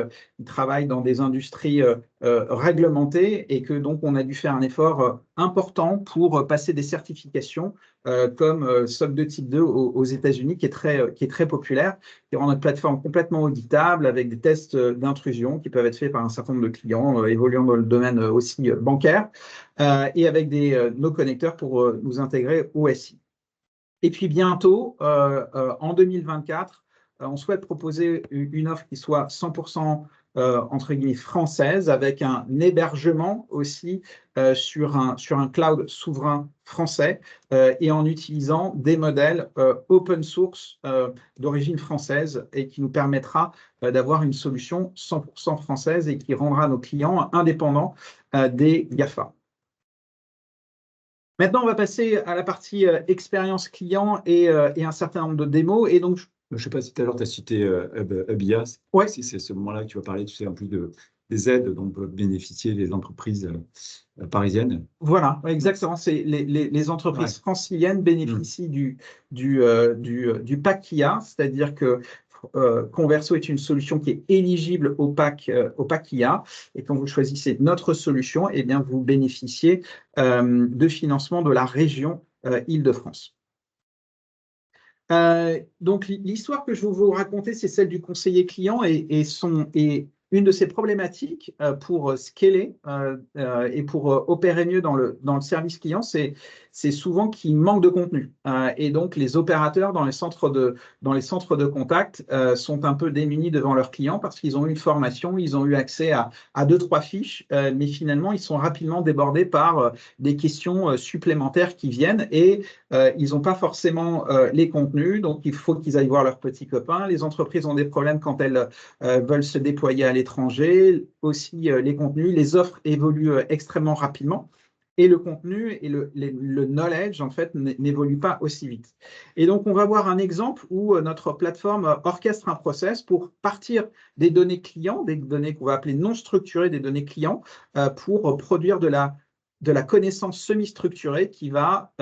travaillent dans des industries réglementées et que donc on a dû faire un effort important pour passer des certifications comme SOC 2 Type 2 aux États-Unis qui est très populaire, qui rend notre plateforme complètement auditable avec des tests d'intrusion qui peuvent être faits par un certain nombre de clients évoluant dans le domaine aussi bancaire et avec nos connecteurs pour nous intégrer au SI. Et puis bientôt, en 2024, on souhaite proposer une offre qui soit 100% entre guillemets française, avec un hébergement aussi sur un cloud souverain français et en utilisant des modèles open source d'origine française et qui nous permettra d'avoir une solution 100% française et qui rendra nos clients indépendants des GAFA. Maintenant, on va passer à la partie expérience client et un certain nombre de démos. Et donc, je ne sais pas si tout à l'heure tu as cité Hubia. Ouais. Si c'est ce moment-là que tu vas parler, tu sais, en plus des aides dont peuvent bénéficier les entreprises parisiennes. Voilà, exactement. C'est les entreprises franciliennes bénéficient du pack KIA, c'est-à-dire que Converso est une solution qui est éligible au pack KIA. Et quand vous choisissez notre solution, eh bien, vous bénéficiez de financement de la région Île-de-France. Donc, l'histoire que je vais vous raconter, c'est celle du conseiller client et une de ses problématiques pour scaler et pour opérer mieux dans le service client, c'est souvent qu'il manque de contenu. Et donc, les opérateurs dans les centres de contact sont un peu démunis devant leurs clients parce qu'ils ont eu une formation, ils ont eu accès à 2-3 fiches, mais finalement, ils sont rapidement débordés par des questions supplémentaires qui viennent et ils n'ont pas forcément les contenus. Donc, il faut qu'ils aillent voir leurs petits copains. Les entreprises ont des problèmes quand elles veulent se déployer à l'étranger. Aussi, les contenus, les offres évoluent extrêmement rapidement. Et le contenu et le knowledge, en fait, n'évoluent pas aussi vite. Et donc, on va voir un exemple où notre plateforme orchestre un process pour partir des données clients, des données qu'on va appeler non structurées, des données clients, pour produire de la connaissance semi-structurée qui va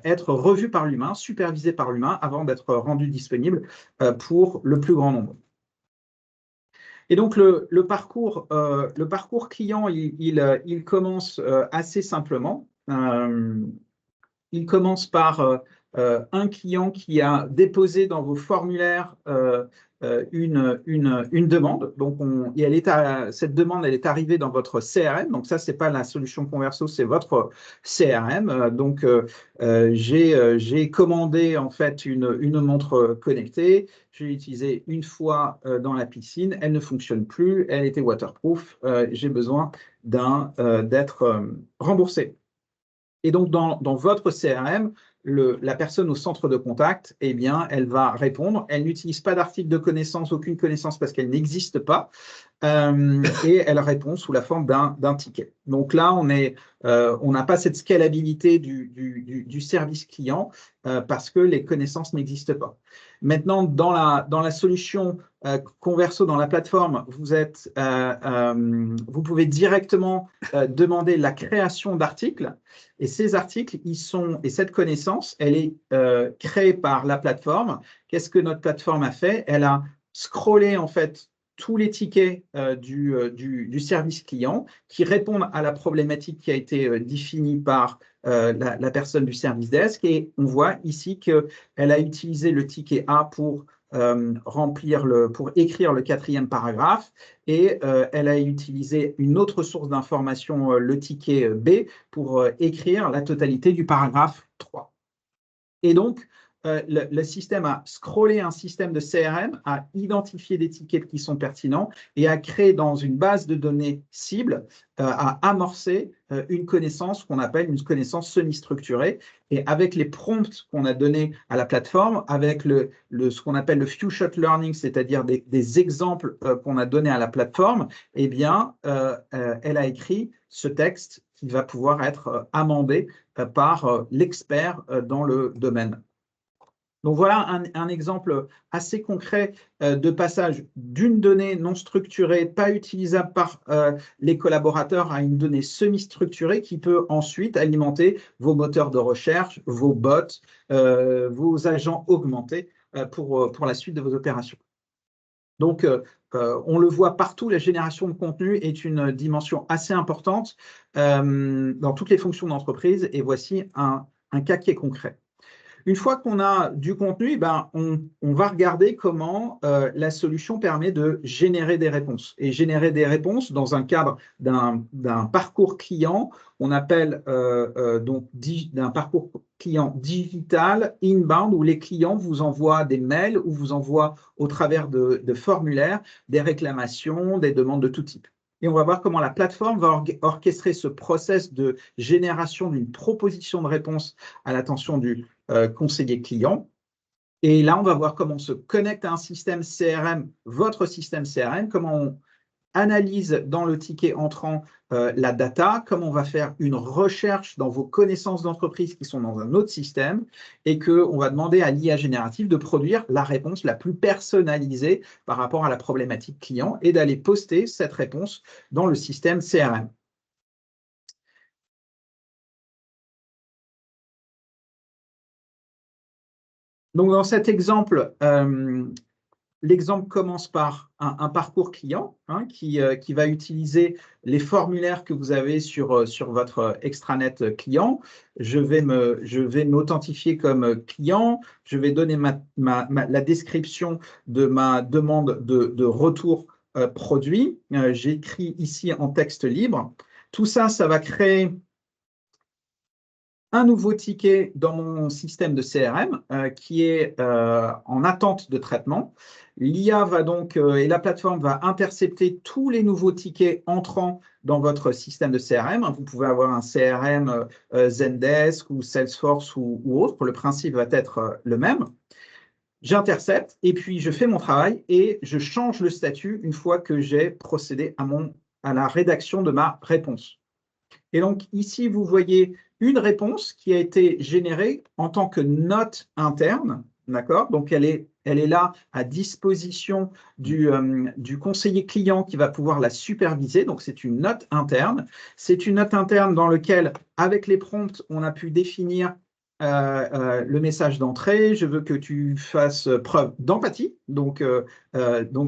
être revue par l'humain, supervisée par l'humain, avant d'être rendue disponible pour le plus grand nombre. Et donc, le parcours client, il commence assez simplement. Il commence par un client qui a déposé dans vos formulaires une demande. Donc, cette demande, elle est arrivée dans votre CRM. Donc, ça, ce n'est pas la solution Converso, c'est votre CRM. Donc, j'ai commandé en fait une montre connectée. Je l'ai utilisée une fois dans la piscine. Elle ne fonctionne plus. Elle était waterproof. J'ai besoin d'être remboursé. Et donc, dans votre CRM, la personne au centre de contact, eh bien, elle va répondre. Elle n'utilise pas d'article de connaissance, aucune connaissance parce qu'elle n'existe pas. Et elle répond sous la forme d'un ticket. Donc là, on n'a pas cette scalabilité du service client parce que les connaissances n'existent pas. Maintenant, dans la solution Converso, dans la plateforme, vous pouvez directement demander la création d'articles. Et ces articles, et cette connaissance, elle est créée par la plateforme. Qu'est-ce que notre plateforme a fait? Elle a scrollé en fait tous les tickets du service client qui répondent à la problématique qui a été définie par la personne du service desk. Et on voit ici qu'elle a utilisé le ticket A pour pour écrire le 4e paragraphe et elle a utilisé une autre source d'information, le ticket B, pour écrire la totalité du paragraphe 3. Et donc, le système a scrollé un système de CRM, a identifié des tickets qui sont pertinents et a créé dans une base de données cible, a amorcé une connaissance qu'on appelle une connaissance semi-structurée. Et avec les prompts qu'on a donnés à la plateforme, avec ce qu'on appelle le few-shot learning, c'est-à-dire des exemples qu'on a donnés à la plateforme, eh bien, elle a écrit ce texte qui va pouvoir être amendé par l'expert dans le domaine. Donc voilà un exemple assez concret de passage d'une donnée non structurée, pas utilisable par les collaborateurs, à une donnée semi-structurée qui peut ensuite alimenter vos moteurs de recherche, vos bots, vos agents augmentés pour la suite de vos opérations. Donc, on le voit partout, la génération de contenu est une dimension assez importante dans toutes les fonctions d'entreprise. Et voici un cas qui est concret. Une fois qu'on a du contenu, ben, on va regarder comment la solution permet de générer des réponses. Et générer des réponses dans un cadre d'un parcours client, on appelle donc d'un parcours client digital, inbound, où les clients vous envoient des mails ou vous envoient au travers de formulaires des réclamations, des demandes de tout type. Et on va voir comment la plateforme va orchestrer ce process de génération d'une proposition de réponse à l'attention du conseiller client. Et là, on va voir comment on se connecte à un système CRM, votre système CRM, comment on analyse dans le ticket entrant la data, comment on va faire une recherche dans vos connaissances d'entreprise qui sont dans un autre système, et qu'on va demander à l'IA générative de produire la réponse la plus personnalisée par rapport à la problématique client et d'aller poster cette réponse dans le système CRM. Donc, dans cet exemple, l'exemple commence par un parcours client qui va utiliser les formulaires que vous avez sur votre extranet client. Je vais m'authentifier comme client. Je vais donner la description de ma demande de retour produit. J'écris ici en texte libre. Tout ça, ça va créer un nouveau ticket dans mon système de CRM qui est en attente de traitement. L'IA va donc, et la plateforme va intercepter tous les nouveaux tickets entrants dans votre système de CRM. Vous pouvez avoir un CRM Zendesk ou Salesforce ou autre. Le principe va être le même. J'intercepte et puis je fais mon travail et je change le statut une fois que j'ai procédé à la rédaction de ma réponse. Et donc, ici, vous voyez une réponse qui a été générée en tant que note interne, d'accord? Donc, elle est là à disposition du conseiller client qui va pouvoir la superviser. Donc, c'est une note interne. C'est une note interne dans laquelle, avec les prompts, on a pu définir le message d'entrée. Je veux que tu fasses preuve d'empathie. Donc,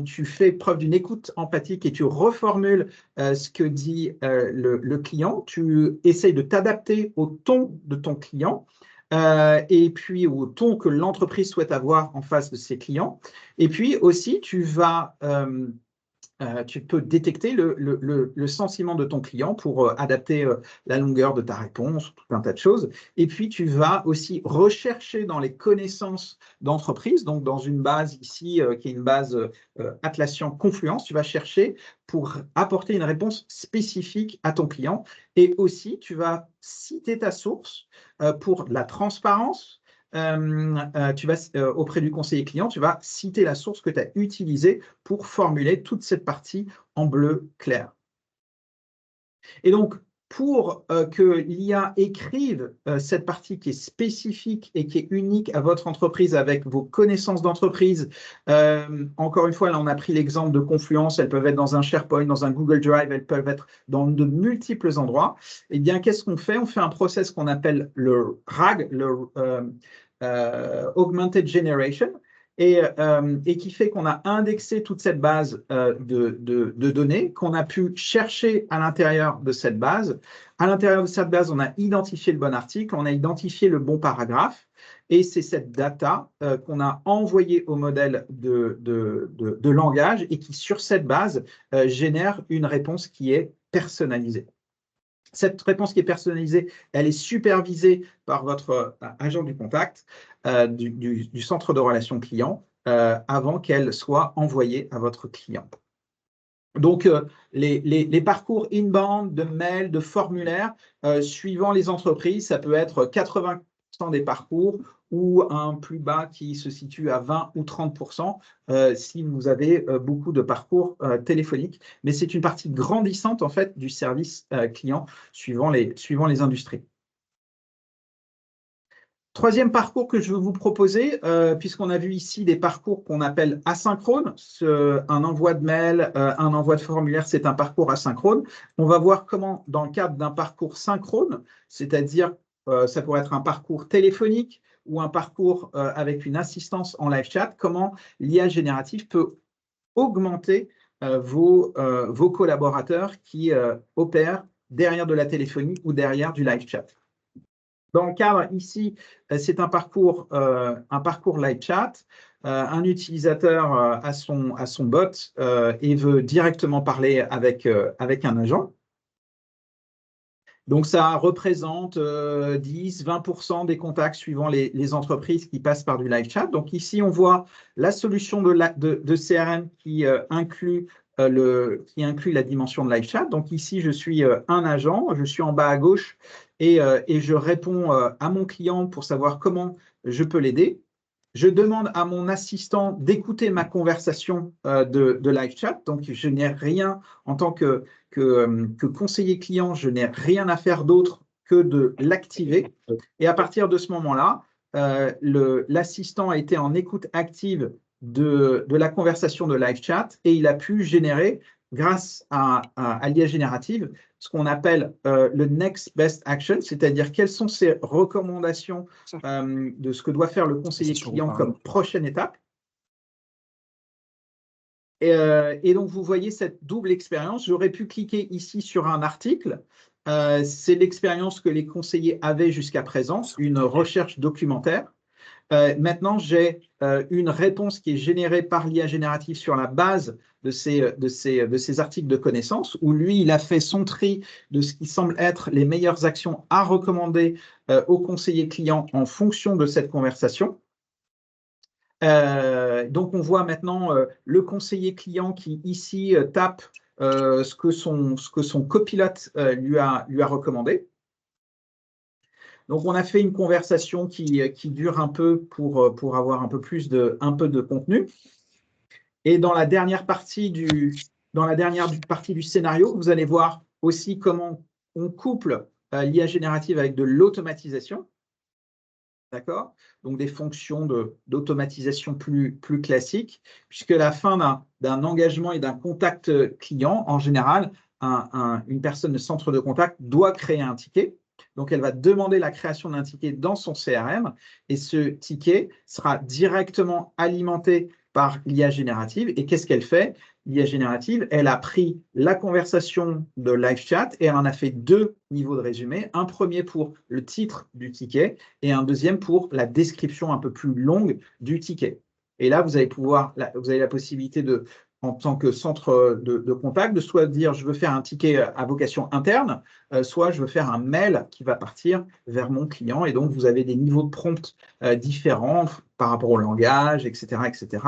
tu fais preuve d'une écoute empathique et tu reformules ce que dit le client. Tu essayes de t'adapter au ton de ton client et puis au ton que l'entreprise souhaite avoir en face de ses clients. Et puis aussi, tu peux détecter le sentiment de ton client pour adapter la longueur de ta réponse, tout un tas de choses. Et puis, tu vas aussi rechercher dans les connaissances d'entreprise, donc dans une base ici qui est une base Atlassian Confluence, tu vas chercher pour apporter une réponse spécifique à ton client. Et aussi, tu vas citer ta source pour la transparence. Auprès du conseiller client, tu vas citer la source que tu as utilisée pour formuler toute cette partie en bleu clair. Et donc, pour que l'IA écrive cette partie qui est spécifique et qui est unique à votre entreprise avec vos connaissances d'entreprise, encore une fois, là, on a pris l'exemple de Confluence, elles peuvent être dans un SharePoint, dans un Google Drive, elles peuvent être dans de multiples endroits. Eh bien, qu'est-ce qu'on fait? On fait un process qu'on appelle le RAG, Augmented Generation, et qui fait qu'on a indexé toute cette base de données, qu'on a pu chercher à l'intérieur de cette base. À l'intérieur de cette base, on a identifié le bon article, on a identifié le bon paragraphe, et c'est cette data qu'on a envoyée au modèle de langage et qui, sur cette base, génère une réponse qui est personnalisée. Cette réponse qui est personnalisée, elle est supervisée par votre agent du contact du centre de relations client avant qu'elle soit envoyée à votre client. Donc, les parcours inbound de mails, de formulaires, suivant les entreprises, ça peut être 80% des parcours ou un plus bas qui se situe à 20 ou 30% si vous avez beaucoup de parcours téléphoniques. Mais c'est une partie grandissante en fait du service client suivant les industries. Troisième parcours que je veux vous proposer, puisqu'on a vu ici des parcours qu'on appelle asynchrones, un envoi de mail, un envoi de formulaire, c'est un parcours asynchrone. On va voir comment, dans le cadre d'un parcours synchrone, c'est-à-dire ça pourrait être un parcours téléphonique ou un parcours avec une assistance en live chat, comment l'IA générative peut augmenter vos collaborateurs qui opèrent derrière de la téléphonie ou derrière du live chat. Dans le cadre ici, c'est un parcours live chat. Un utilisateur a son bot et veut directement parler avec un agent. Donc, ça représente 10-20% des contacts suivant les entreprises qui passent par du live chat. Donc, ici, on voit la solution de CRM qui inclut la dimension de live chat. Donc, ici, je suis un agent, je suis en bas à gauche et je réponds à mon client pour savoir comment je peux l'aider. Je demande à mon assistant d'écouter ma conversation de live chat. Donc, je n'ai rien en tant que conseiller client, je n'ai rien à faire d'autre que de l'activer. Et à partir de ce moment-là, l'assistant a été en écoute active de la conversation de live chat et il a pu générer, grâce à l'IA générative, ce qu'on appelle le next best action, c'est-à-dire quelles sont ces recommandations de ce que doit faire le conseiller client comme prochaine étape. Et donc, vous voyez cette double expérience. J'aurais pu cliquer ici sur un article. C'est l'expérience que les conseillers avaient jusqu'à présent, une recherche documentaire. Maintenant, j'ai une réponse qui est générée par l'IA générative sur la base de ces articles de connaissances, où lui, il a fait son tri de ce qui semble être les meilleures actions à recommander aux conseillers clients en fonction de cette conversation. Donc, on voit maintenant le conseiller client qui, ici, tape ce que son copilote lui a recommandé. Donc, on a fait une conversation qui dure un peu pour avoir un peu de contenu. Et dans la dernière partie du scénario, vous allez voir aussi comment on couple l'IA générative avec de l'automatisation. D'accord? Donc, des fonctions d'automatisation plus classiques, puisque à la fin d'un engagement et d'un contact client, en général, une personne de centre de contact doit créer un ticket. Donc, elle va demander la création d'un ticket dans son CRM et ce ticket sera directement alimenté par l'IA générative. Et qu'est-ce qu'elle fait? L'IA générative, elle a pris la conversation de live chat et elle en a fait deux niveaux de résumé. Un premier pour le titre du ticket et un deuxième pour la description un peu plus longue du ticket. Et là, vous avez la possibilité en tant que centre de contact, de soit dire je veux faire un ticket à vocation interne, soit je veux faire un mail qui va partir vers mon client. Et donc, vous avez des niveaux de prompt différents par rapport au langage, etc., etc.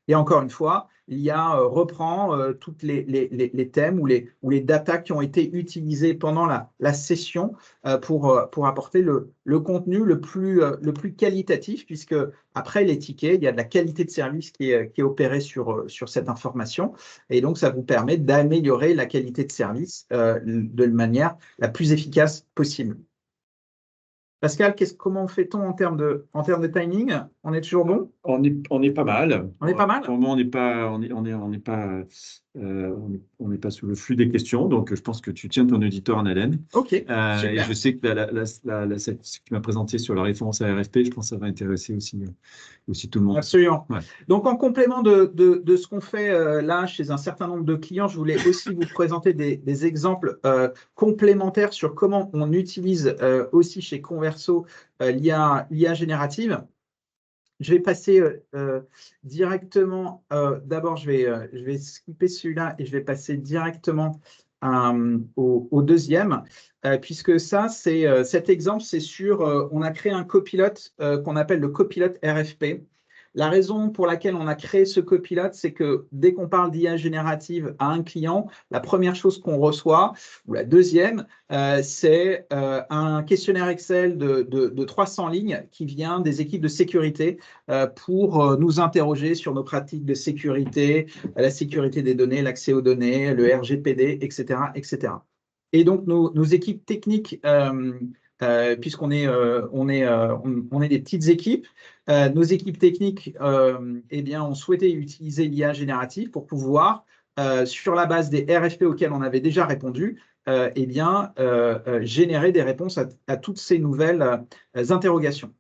Et encore une fois, l'IA reprend toutes les thèmes ou les datas qui ont été utilisés pendant la session pour apporter le contenu le plus qualitatif, puisque après les tickets, il y a de la qualité de service qui est opérée sur cette information. Et donc, ça vous permet d'améliorer la qualité de service de manière la plus efficace possible. Pascal, comment fait-on en termes de timing? On est toujours bon? On est pas mal. On est pas mal? Pour le moment, on n'est pas sous le flux des questions, donc je pense que tu tiens ton auditeur en haleine. Ok, super. Et je sais que ce que tu m'as présenté sur la référence à RFP, je pense que ça va intéresser aussi tout le monde. Absolument. Ouais. Donc, en complément de ce qu'on fait là chez un certain nombre de clients, je voulais aussi vous présenter des exemples complémentaires sur comment on utilise aussi chez Converso l'IA générative. Je vais passer directement, d'abord je vais skipper celui-là et je vais passer directement au deuxième, puisque cet exemple, c'est on a créé un copilote qu'on appelle le copilote RFP. La raison pour laquelle on a créé ce copilote, c'est que dès qu'on parle d'IA générative à un client, la première chose qu'on reçoit, ou la deuxième, c'est un questionnaire Excel de 300 lignes qui vient des équipes de sécurité pour nous interroger sur nos pratiques de sécurité, la sécurité des données, l'accès aux données, le RGPD, etc., etc. Et donc, nos équipes techniques puisqu'on est, on est des petites équipes. Nos équipes techniques eh bien, ont souhaité utiliser l'IA générative pour pouvoir, sur la base des RFP auxquels on avait déjà répondu, eh bien, générer des réponses à toutes ces nouvelles interrogations.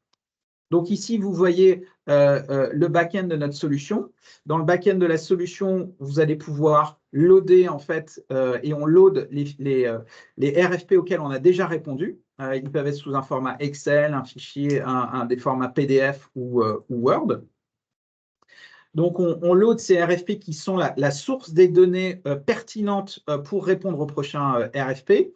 Donc ici, vous voyez le back-end de notre solution. Dans le back-end de la solution, vous allez pouvoir loader, en fait, et on load les RFP auxquels on a déjà répondu. Ils peuvent être sous un format Excel, un fichier, des formats PDF ou Word. Donc, on load ces RFP qui sont la source des données pertinentes pour répondre au prochain RFP.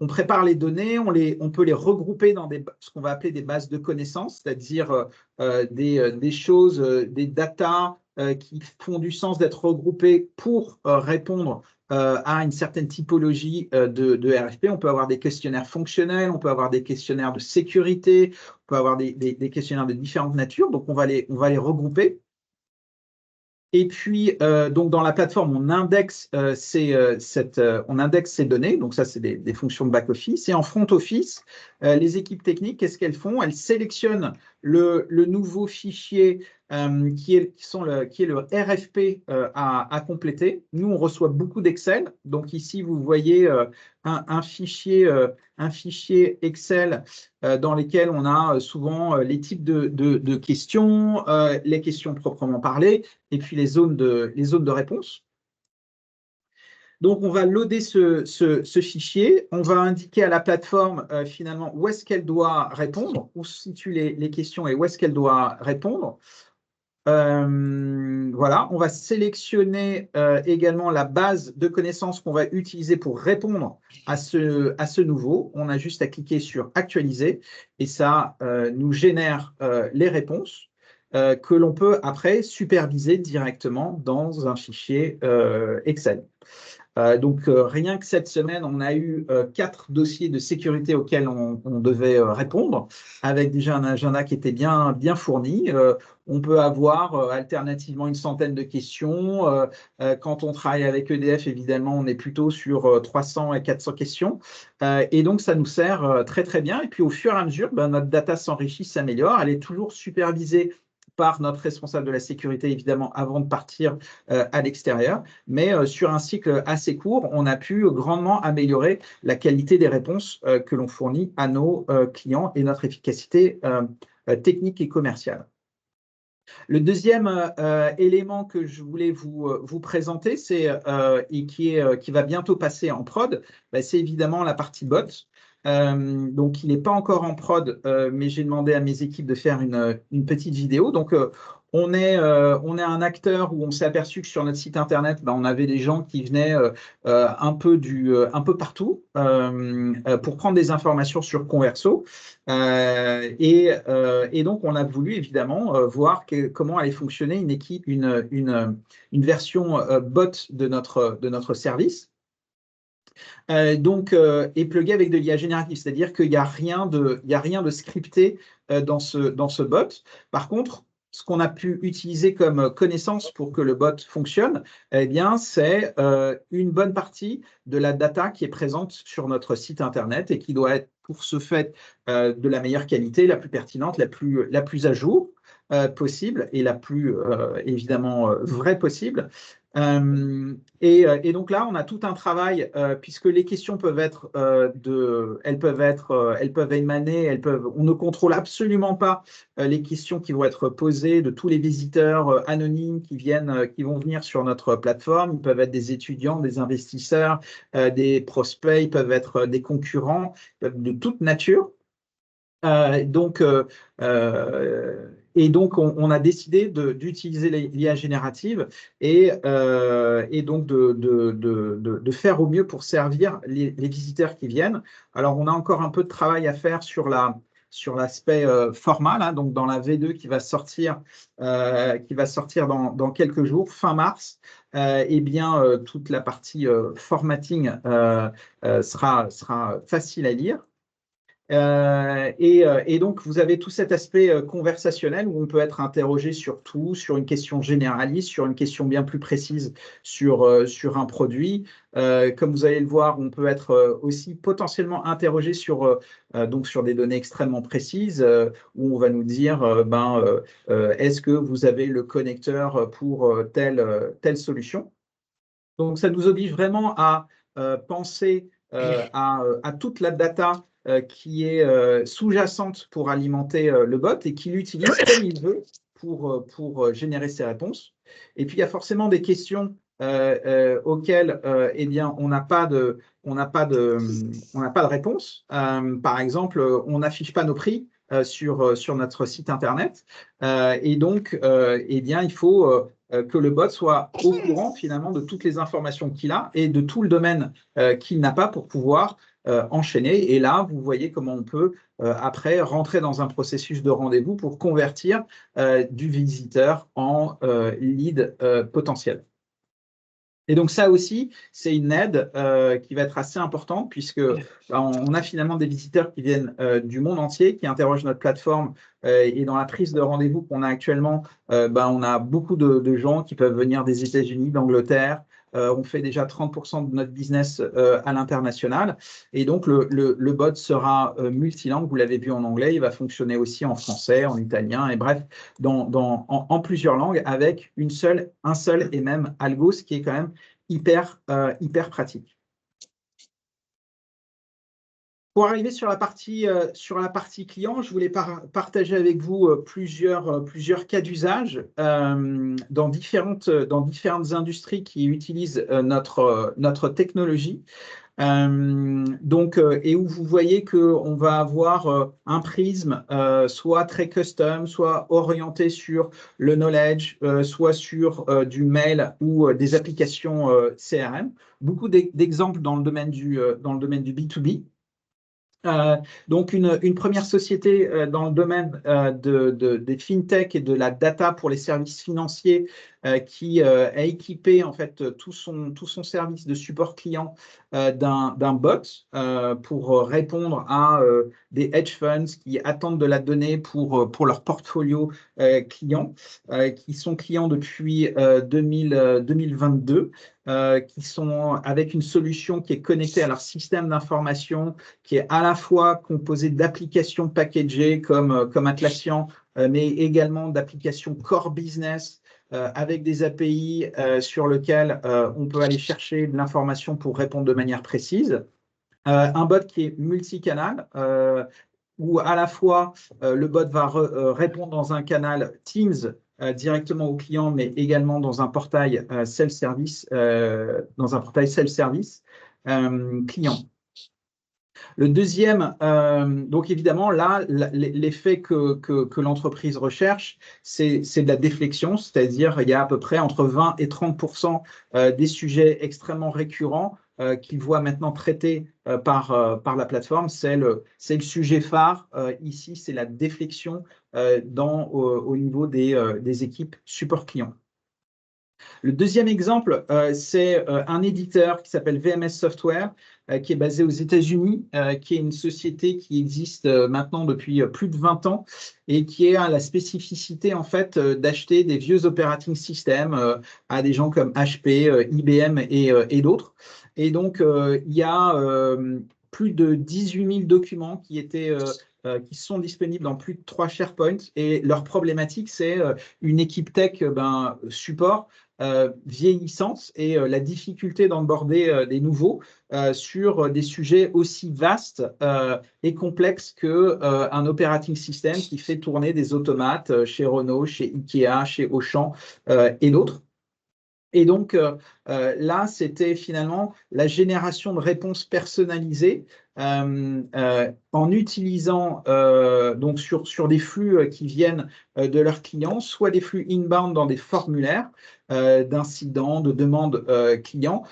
On prépare les données, on peut les regrouper dans ce qu'on va appeler des bases de connaissances, c'est-à-dire des choses, des datas qui font du sens d'être regroupées pour répondre à une certaine typologie de RFP. On peut avoir des questionnaires fonctionnels, on peut avoir des questionnaires de sécurité, on peut avoir des questionnaires de différentes natures. Donc, on va les regrouper. Et puis, donc dans la plateforme, on indexe ces données. Donc ça, c'est des fonctions de back-office. Et en front-office, les équipes techniques, qu'est-ce qu'elles font? Elles sélectionnent le nouveau fichier qui est le RFP à compléter. Nous, on reçoit beaucoup d'Excel. Donc ici, vous voyez un fichier Excel dans lesquels on a souvent les types de questions, les questions proprement parlées, et puis les zones de réponse. Donc, on va loader ce fichier. On va indiquer à la plateforme finalement où est-ce qu'elle doit répondre, où se situent les questions et où est-ce qu'elle doit répondre. Voilà, on va sélectionner également la base de connaissances qu'on va utiliser pour répondre à ce nouveau. On a juste à cliquer sur actualiser et ça nous génère les réponses que l'on peut après superviser directement dans un fichier Excel. Donc, rien que cette semaine, on a eu 4 dossiers de sécurité auxquels on devait répondre, avec déjà un agenda qui était bien fourni. On peut avoir alternativement une centaine de questions. Quand on travaille avec EDF, évidemment, on est plutôt sur 300 et 400 questions. Et donc, ça nous sert très, très bien. Et puis, au fur et à mesure, notre data s'enrichit, s'améliore. Elle est toujours supervisée par notre responsable de la sécurité, évidemment, avant de partir à l'extérieur. Mais sur un cycle assez court, on a pu grandement améliorer la qualité des réponses que l'on fournit à nos clients et notre efficacité technique et commerciale. Le deuxième élément que je voulais vous présenter, et qui va bientôt passer en prod, c'est évidemment la partie bot. Donc, il n'est pas encore en prod, mais j'ai demandé à mes équipes de faire une petite vidéo. Donc, on est un acteur où on s'est aperçu que sur notre site internet, on avait des gens qui venaient un peu partout pour prendre des informations sur Converso. Et donc, on a voulu évidemment voir comment allait fonctionner une version bot de notre service. Et plugué avec de l'IA générative, c'est-à-dire qu'il n'y a rien de scripté dans ce bot. Par contre, ce qu'on a pu utiliser comme connaissance pour que le bot fonctionne, eh bien, c'est une bonne partie de la data qui est présente sur notre site internet et qui doit être, pour ce fait, de la meilleure qualité, la plus pertinente, la plus à jour possible et la plus, évidemment, vraie possible. Et donc là, on a tout un travail puisque les questions peuvent être elles peuvent émaner, on ne contrôle absolument pas les questions qui vont être posées de tous les visiteurs anonymes qui vont venir sur notre plateforme. Ils peuvent être des étudiants, des investisseurs, des prospects, ils peuvent être des concurrents de toute nature. Et donc, on a décidé d'utiliser l'IA générative et donc de faire au mieux pour servir les visiteurs qui viennent. Alors, on a encore un peu de travail à faire sur l'aspect format, là, donc dans la V2 qui va sortir dans quelques jours, fin mars. Eh bien, toute la partie formatting sera facile à lire. Et donc, vous avez tout cet aspect conversationnel où on peut être interrogé sur tout, sur une question généraliste, sur une question bien plus précise sur un produit. Comme vous allez le voir, on peut être aussi potentiellement interrogé donc sur des données extrêmement précises où on va nous dire est-ce que vous avez le connecteur pour telle solution? Donc, ça nous oblige vraiment à penser à toute la data qui est sous-jacente pour alimenter le bot et qu'il utilise comme il veut pour générer ses réponses. Et puis, il y a forcément des questions auxquelles eh bien, on n'a pas de réponse. Par exemple, on n'affiche pas nos prix sur notre site Internet. Et donc, eh bien, il faut que le bot soit au courant finalement de toutes les informations qu'il a et de tout le domaine qu'il n'a pas pour pouvoir enchaîner. Et là, vous voyez comment on peut après rentrer dans un processus de rendez-vous pour convertir du visiteur en lead potentiel. Et donc ça aussi, c'est une aide qui va être assez importante puisque on a finalement des visiteurs qui viennent du monde entier, qui interrogent notre plateforme et dans la prise de rendez-vous qu'on a actuellement, on a beaucoup de gens qui peuvent venir des États-Unis, d'Angleterre. On fait déjà 30% de notre business à l'international. Et donc, le bot sera multilingue. Vous l'avez vu en anglais. Il va fonctionner aussi en français, en italien, et bref, en plusieurs langues avec un seul et même algo, ce qui est quand même hyper pratique. Pour arriver sur la partie client, je voulais partager avec vous plusieurs cas d'usage dans différentes industries qui utilisent notre technologie. Et où vous voyez qu'on va avoir un prisme soit très custom, soit orienté sur le knowledge, soit sur du mail ou des applications CRM. Beaucoup d'exemples dans le domaine du B2B. Donc, une première société dans le domaine des fintech et de la data pour les services financiers qui a équipé en fait tout son service de support client d'un bot pour répondre à des hedge funds qui attendent de la donnée pour leur portfolio client, qui sont clients depuis 2022. Qui sont avec une solution qui est connectée à leur système d'information, qui est à la fois composée d'applications packagées comme Atlassian, mais également d'applications core business avec des API sur lesquelles on peut aller chercher de l'information pour répondre de manière précise. Un bot qui est multicanal, où à la fois le bot va répondre dans un canal Teams directement au client, mais également dans un portail self-service, client. Le deuxième, donc évidemment, là, l'effet que l'entreprise recherche, c'est de la déflexion, c'est-à-dire il y a à peu près entre 20 et 30% des sujets extrêmement récurrents qu'il voit maintenant traités par la plateforme. C'est le sujet phare. Ici, c'est la déflexion au niveau des équipes support client. Le deuxième exemple, c'est un éditeur qui s'appelle VMS Software, qui est basé aux États-Unis, qui est une société qui existe maintenant depuis plus de 20 ans et qui a la spécificité en fait d'acheter des vieux operating systems à des gens comme HP, IBM et d'autres. Et donc, il y a plus de 18 000 documents qui sont disponibles dans plus de 3 SharePoint. Et leur problématique, c'est une équipe tech support vieillissante et la difficulté d'onboarder des nouveaux sur des sujets aussi vastes et complexes qu'un operating system qui fait tourner des automates chez Renault, chez Ikea, chez Auchan et d'autres. Et donc, là, c'était finalement la génération de réponses personnalisées en utilisant donc sur des flux qui viennent de leurs clients, soit des flux inbound dans des formulaires d'incidents, de demandes clients,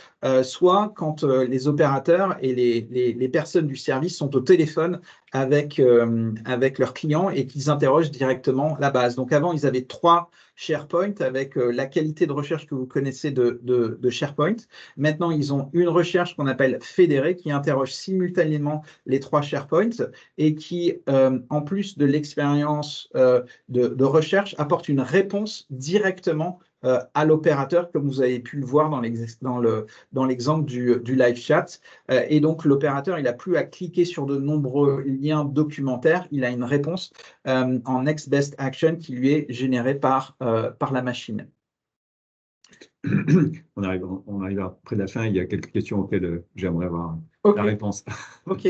soit quand les opérateurs et les personnes du service sont au téléphone avec leurs clients et qu'ils interrogent directement la base. Donc avant, ils avaient 3 SharePoint avec la qualité de recherche que vous connaissez de de SharePoint. Maintenant, ils ont une recherche qu'on appelle fédérée qui interroge simultanément les 3 SharePoint et qui, en plus de l'expérience de recherche, apporte une réponse directement à l'opérateur, comme vous avez pu le voir dans l'exemple du live chat. Et donc, l'opérateur, il n'a plus à cliquer sur de nombreux liens documentaires. Il a une réponse en next best action qui lui est générée par la machine. On arrive près de la fin. Il y a quelques questions auxquelles j'aimerais avoir la réponse. Ok.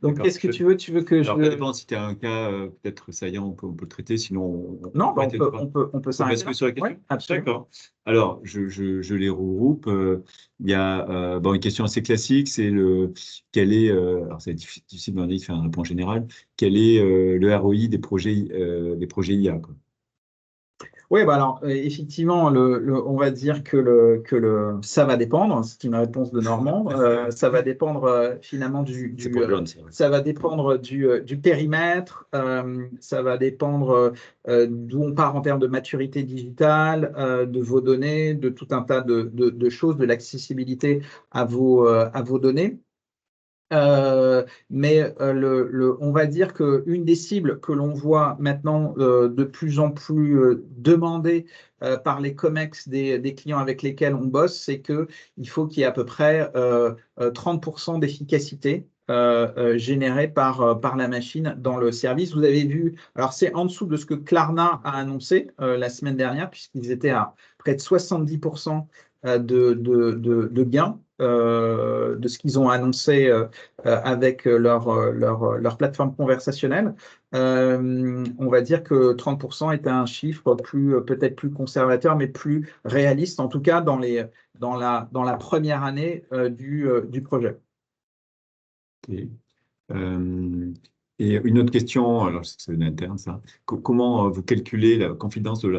Donc, qu'est-ce que tu veux? Tu veux que alors, ça dépend si tu as un cas peut-être saillant, on peut le traiter. Sinon, non, on peut s'arrêter sur la question. Oui, absolument. D'accord. Alors, je les regroupe. Il y a une question assez classique, c'est quel est, alors c'est difficile de faire un point général, quel est le ROI des projets IA, quoi. Oui, bah alors effectivement, on va dire que ça va dépendre. C'est une réponse de Normand. Ça va dépendre finalement ça va dépendre du périmètre. Ça va dépendre d'où on part en termes de maturité digitale, de vos données, de tout un tas de choses, de l'accessibilité à vos données. Mais on va dire qu'une des cibles que l'on voit maintenant de plus en plus demandée par les COMEX des clients avec lesquels on bosse, c'est qu'il faut qu'il y ait à peu près 30% d'efficacité générée par la machine dans le service. Vous avez vu, alors c'est en dessous de ce que Klarna a annoncé la semaine dernière, puisqu'ils étaient à près de 70% de gains. De ce qu'ils ont annoncé avec leur plateforme conversationnelle. On va dire que 30% est un chiffre peut-être plus conservateur, mais plus réaliste, en tout cas dans la première année du projet. Okay. Et une autre question, alors je sais que c'est une interne ça, comment vous calculez la confidence de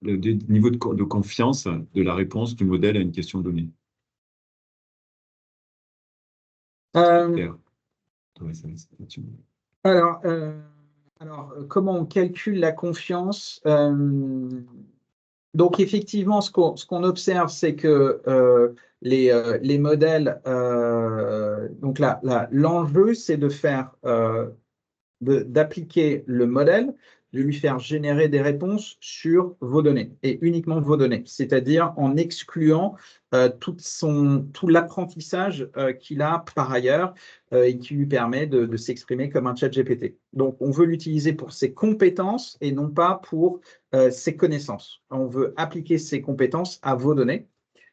le niveau de confiance de la réponse du modèle à une question donnée? Alors, comment on calcule la confiance? Donc, effectivement, ce qu'on observe, c'est que les modèles, donc l'enjeu, c'est d'appliquer le modèle, de lui faire générer des réponses sur vos données et uniquement vos données, c'est-à-dire en excluant tout l'apprentissage qu'il a par ailleurs et qui lui permet de s'exprimer comme un chat GPT. Donc, on veut l'utiliser pour ses compétences et non pas pour ses connaissances. On veut appliquer ses compétences à vos données.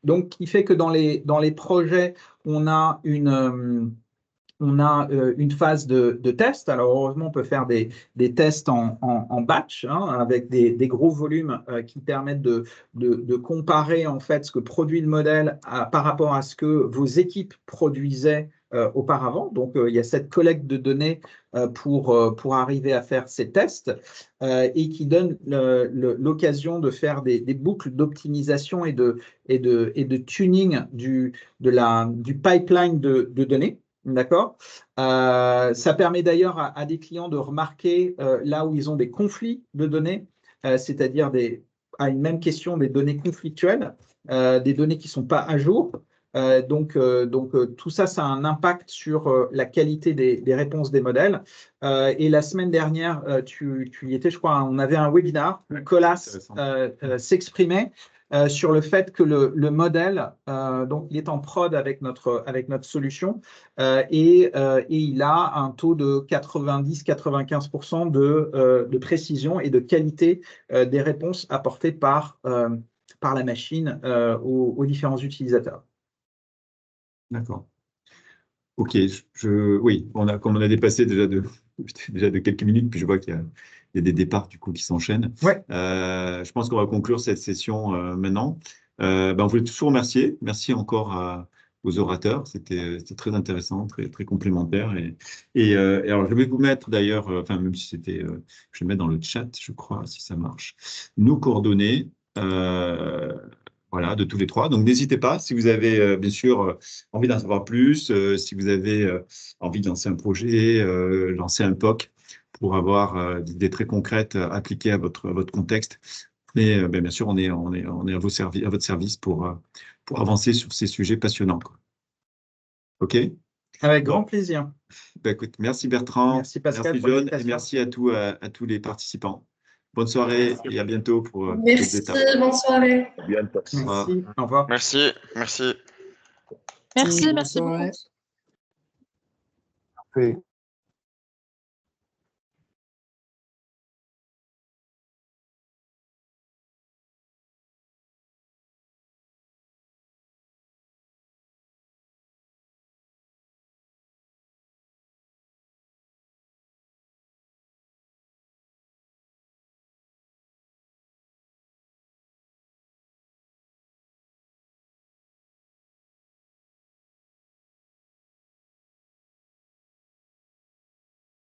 Donc, ce qui fait que dans les projets, on a une phase de test. Alors, heureusement, on peut faire des tests en batch, avec des gros volumes qui permettent de comparer en fait ce que produit le modèle par rapport à ce que vos équipes produisaient auparavant. Donc, il y a cette collecte de données pour arriver à faire ces tests et qui donne l'occasion de faire des boucles d'optimisation et de tuning du pipeline de données. D'accord. Ça permet d'ailleurs à des clients de remarquer là où ils ont des conflits de données, c'est-à-dire à une même question des données conflictuelles, des données qui ne sont pas à jour. Donc, tout ça, ça a un impact sur la qualité des réponses des modèles. Et la semaine dernière, tu y étais, je crois, on avait un webinaire où Colas s'exprimait sur le fait que le modèle, donc il est en prod avec notre solution et il a un taux de 90-95% de précision et de qualité des réponses apportées par la machine aux différents utilisateurs. D'accord. Ok, oui, comme on a dépassé déjà de quelques minutes, puis je vois qu'il y a des départs du coup qui s'enchaînent. Ouais. Je pense qu'on va conclure cette session maintenant. On voulait tous vous remercier. Merci encore aux orateurs. C'était très intéressant, très, très complémentaire. Et alors, je vais vous mettre d'ailleurs, même si je vais mettre dans le chat, je crois, si ça marche, nos coordonnées. Voilà, de tous les trois. Donc, n'hésitez pas, si vous avez bien sûr envie d'en savoir plus, si vous avez envie de lancer un projet, lancer un POC pour avoir des idées très concrètes appliquées à votre contexte, Mais bien sûr, on est à votre service pour avancer sur ces sujets passionnants, quoi. OK? Avec grand plaisir. Écoute, merci Bertrand, merci Pascal, merci John, et merci à tous les participants. Bonne soirée et à bientôt pour Merci, bonne soirée. À bientôt. Merci, au revoir. Merci. Merci beaucoup. Parfait.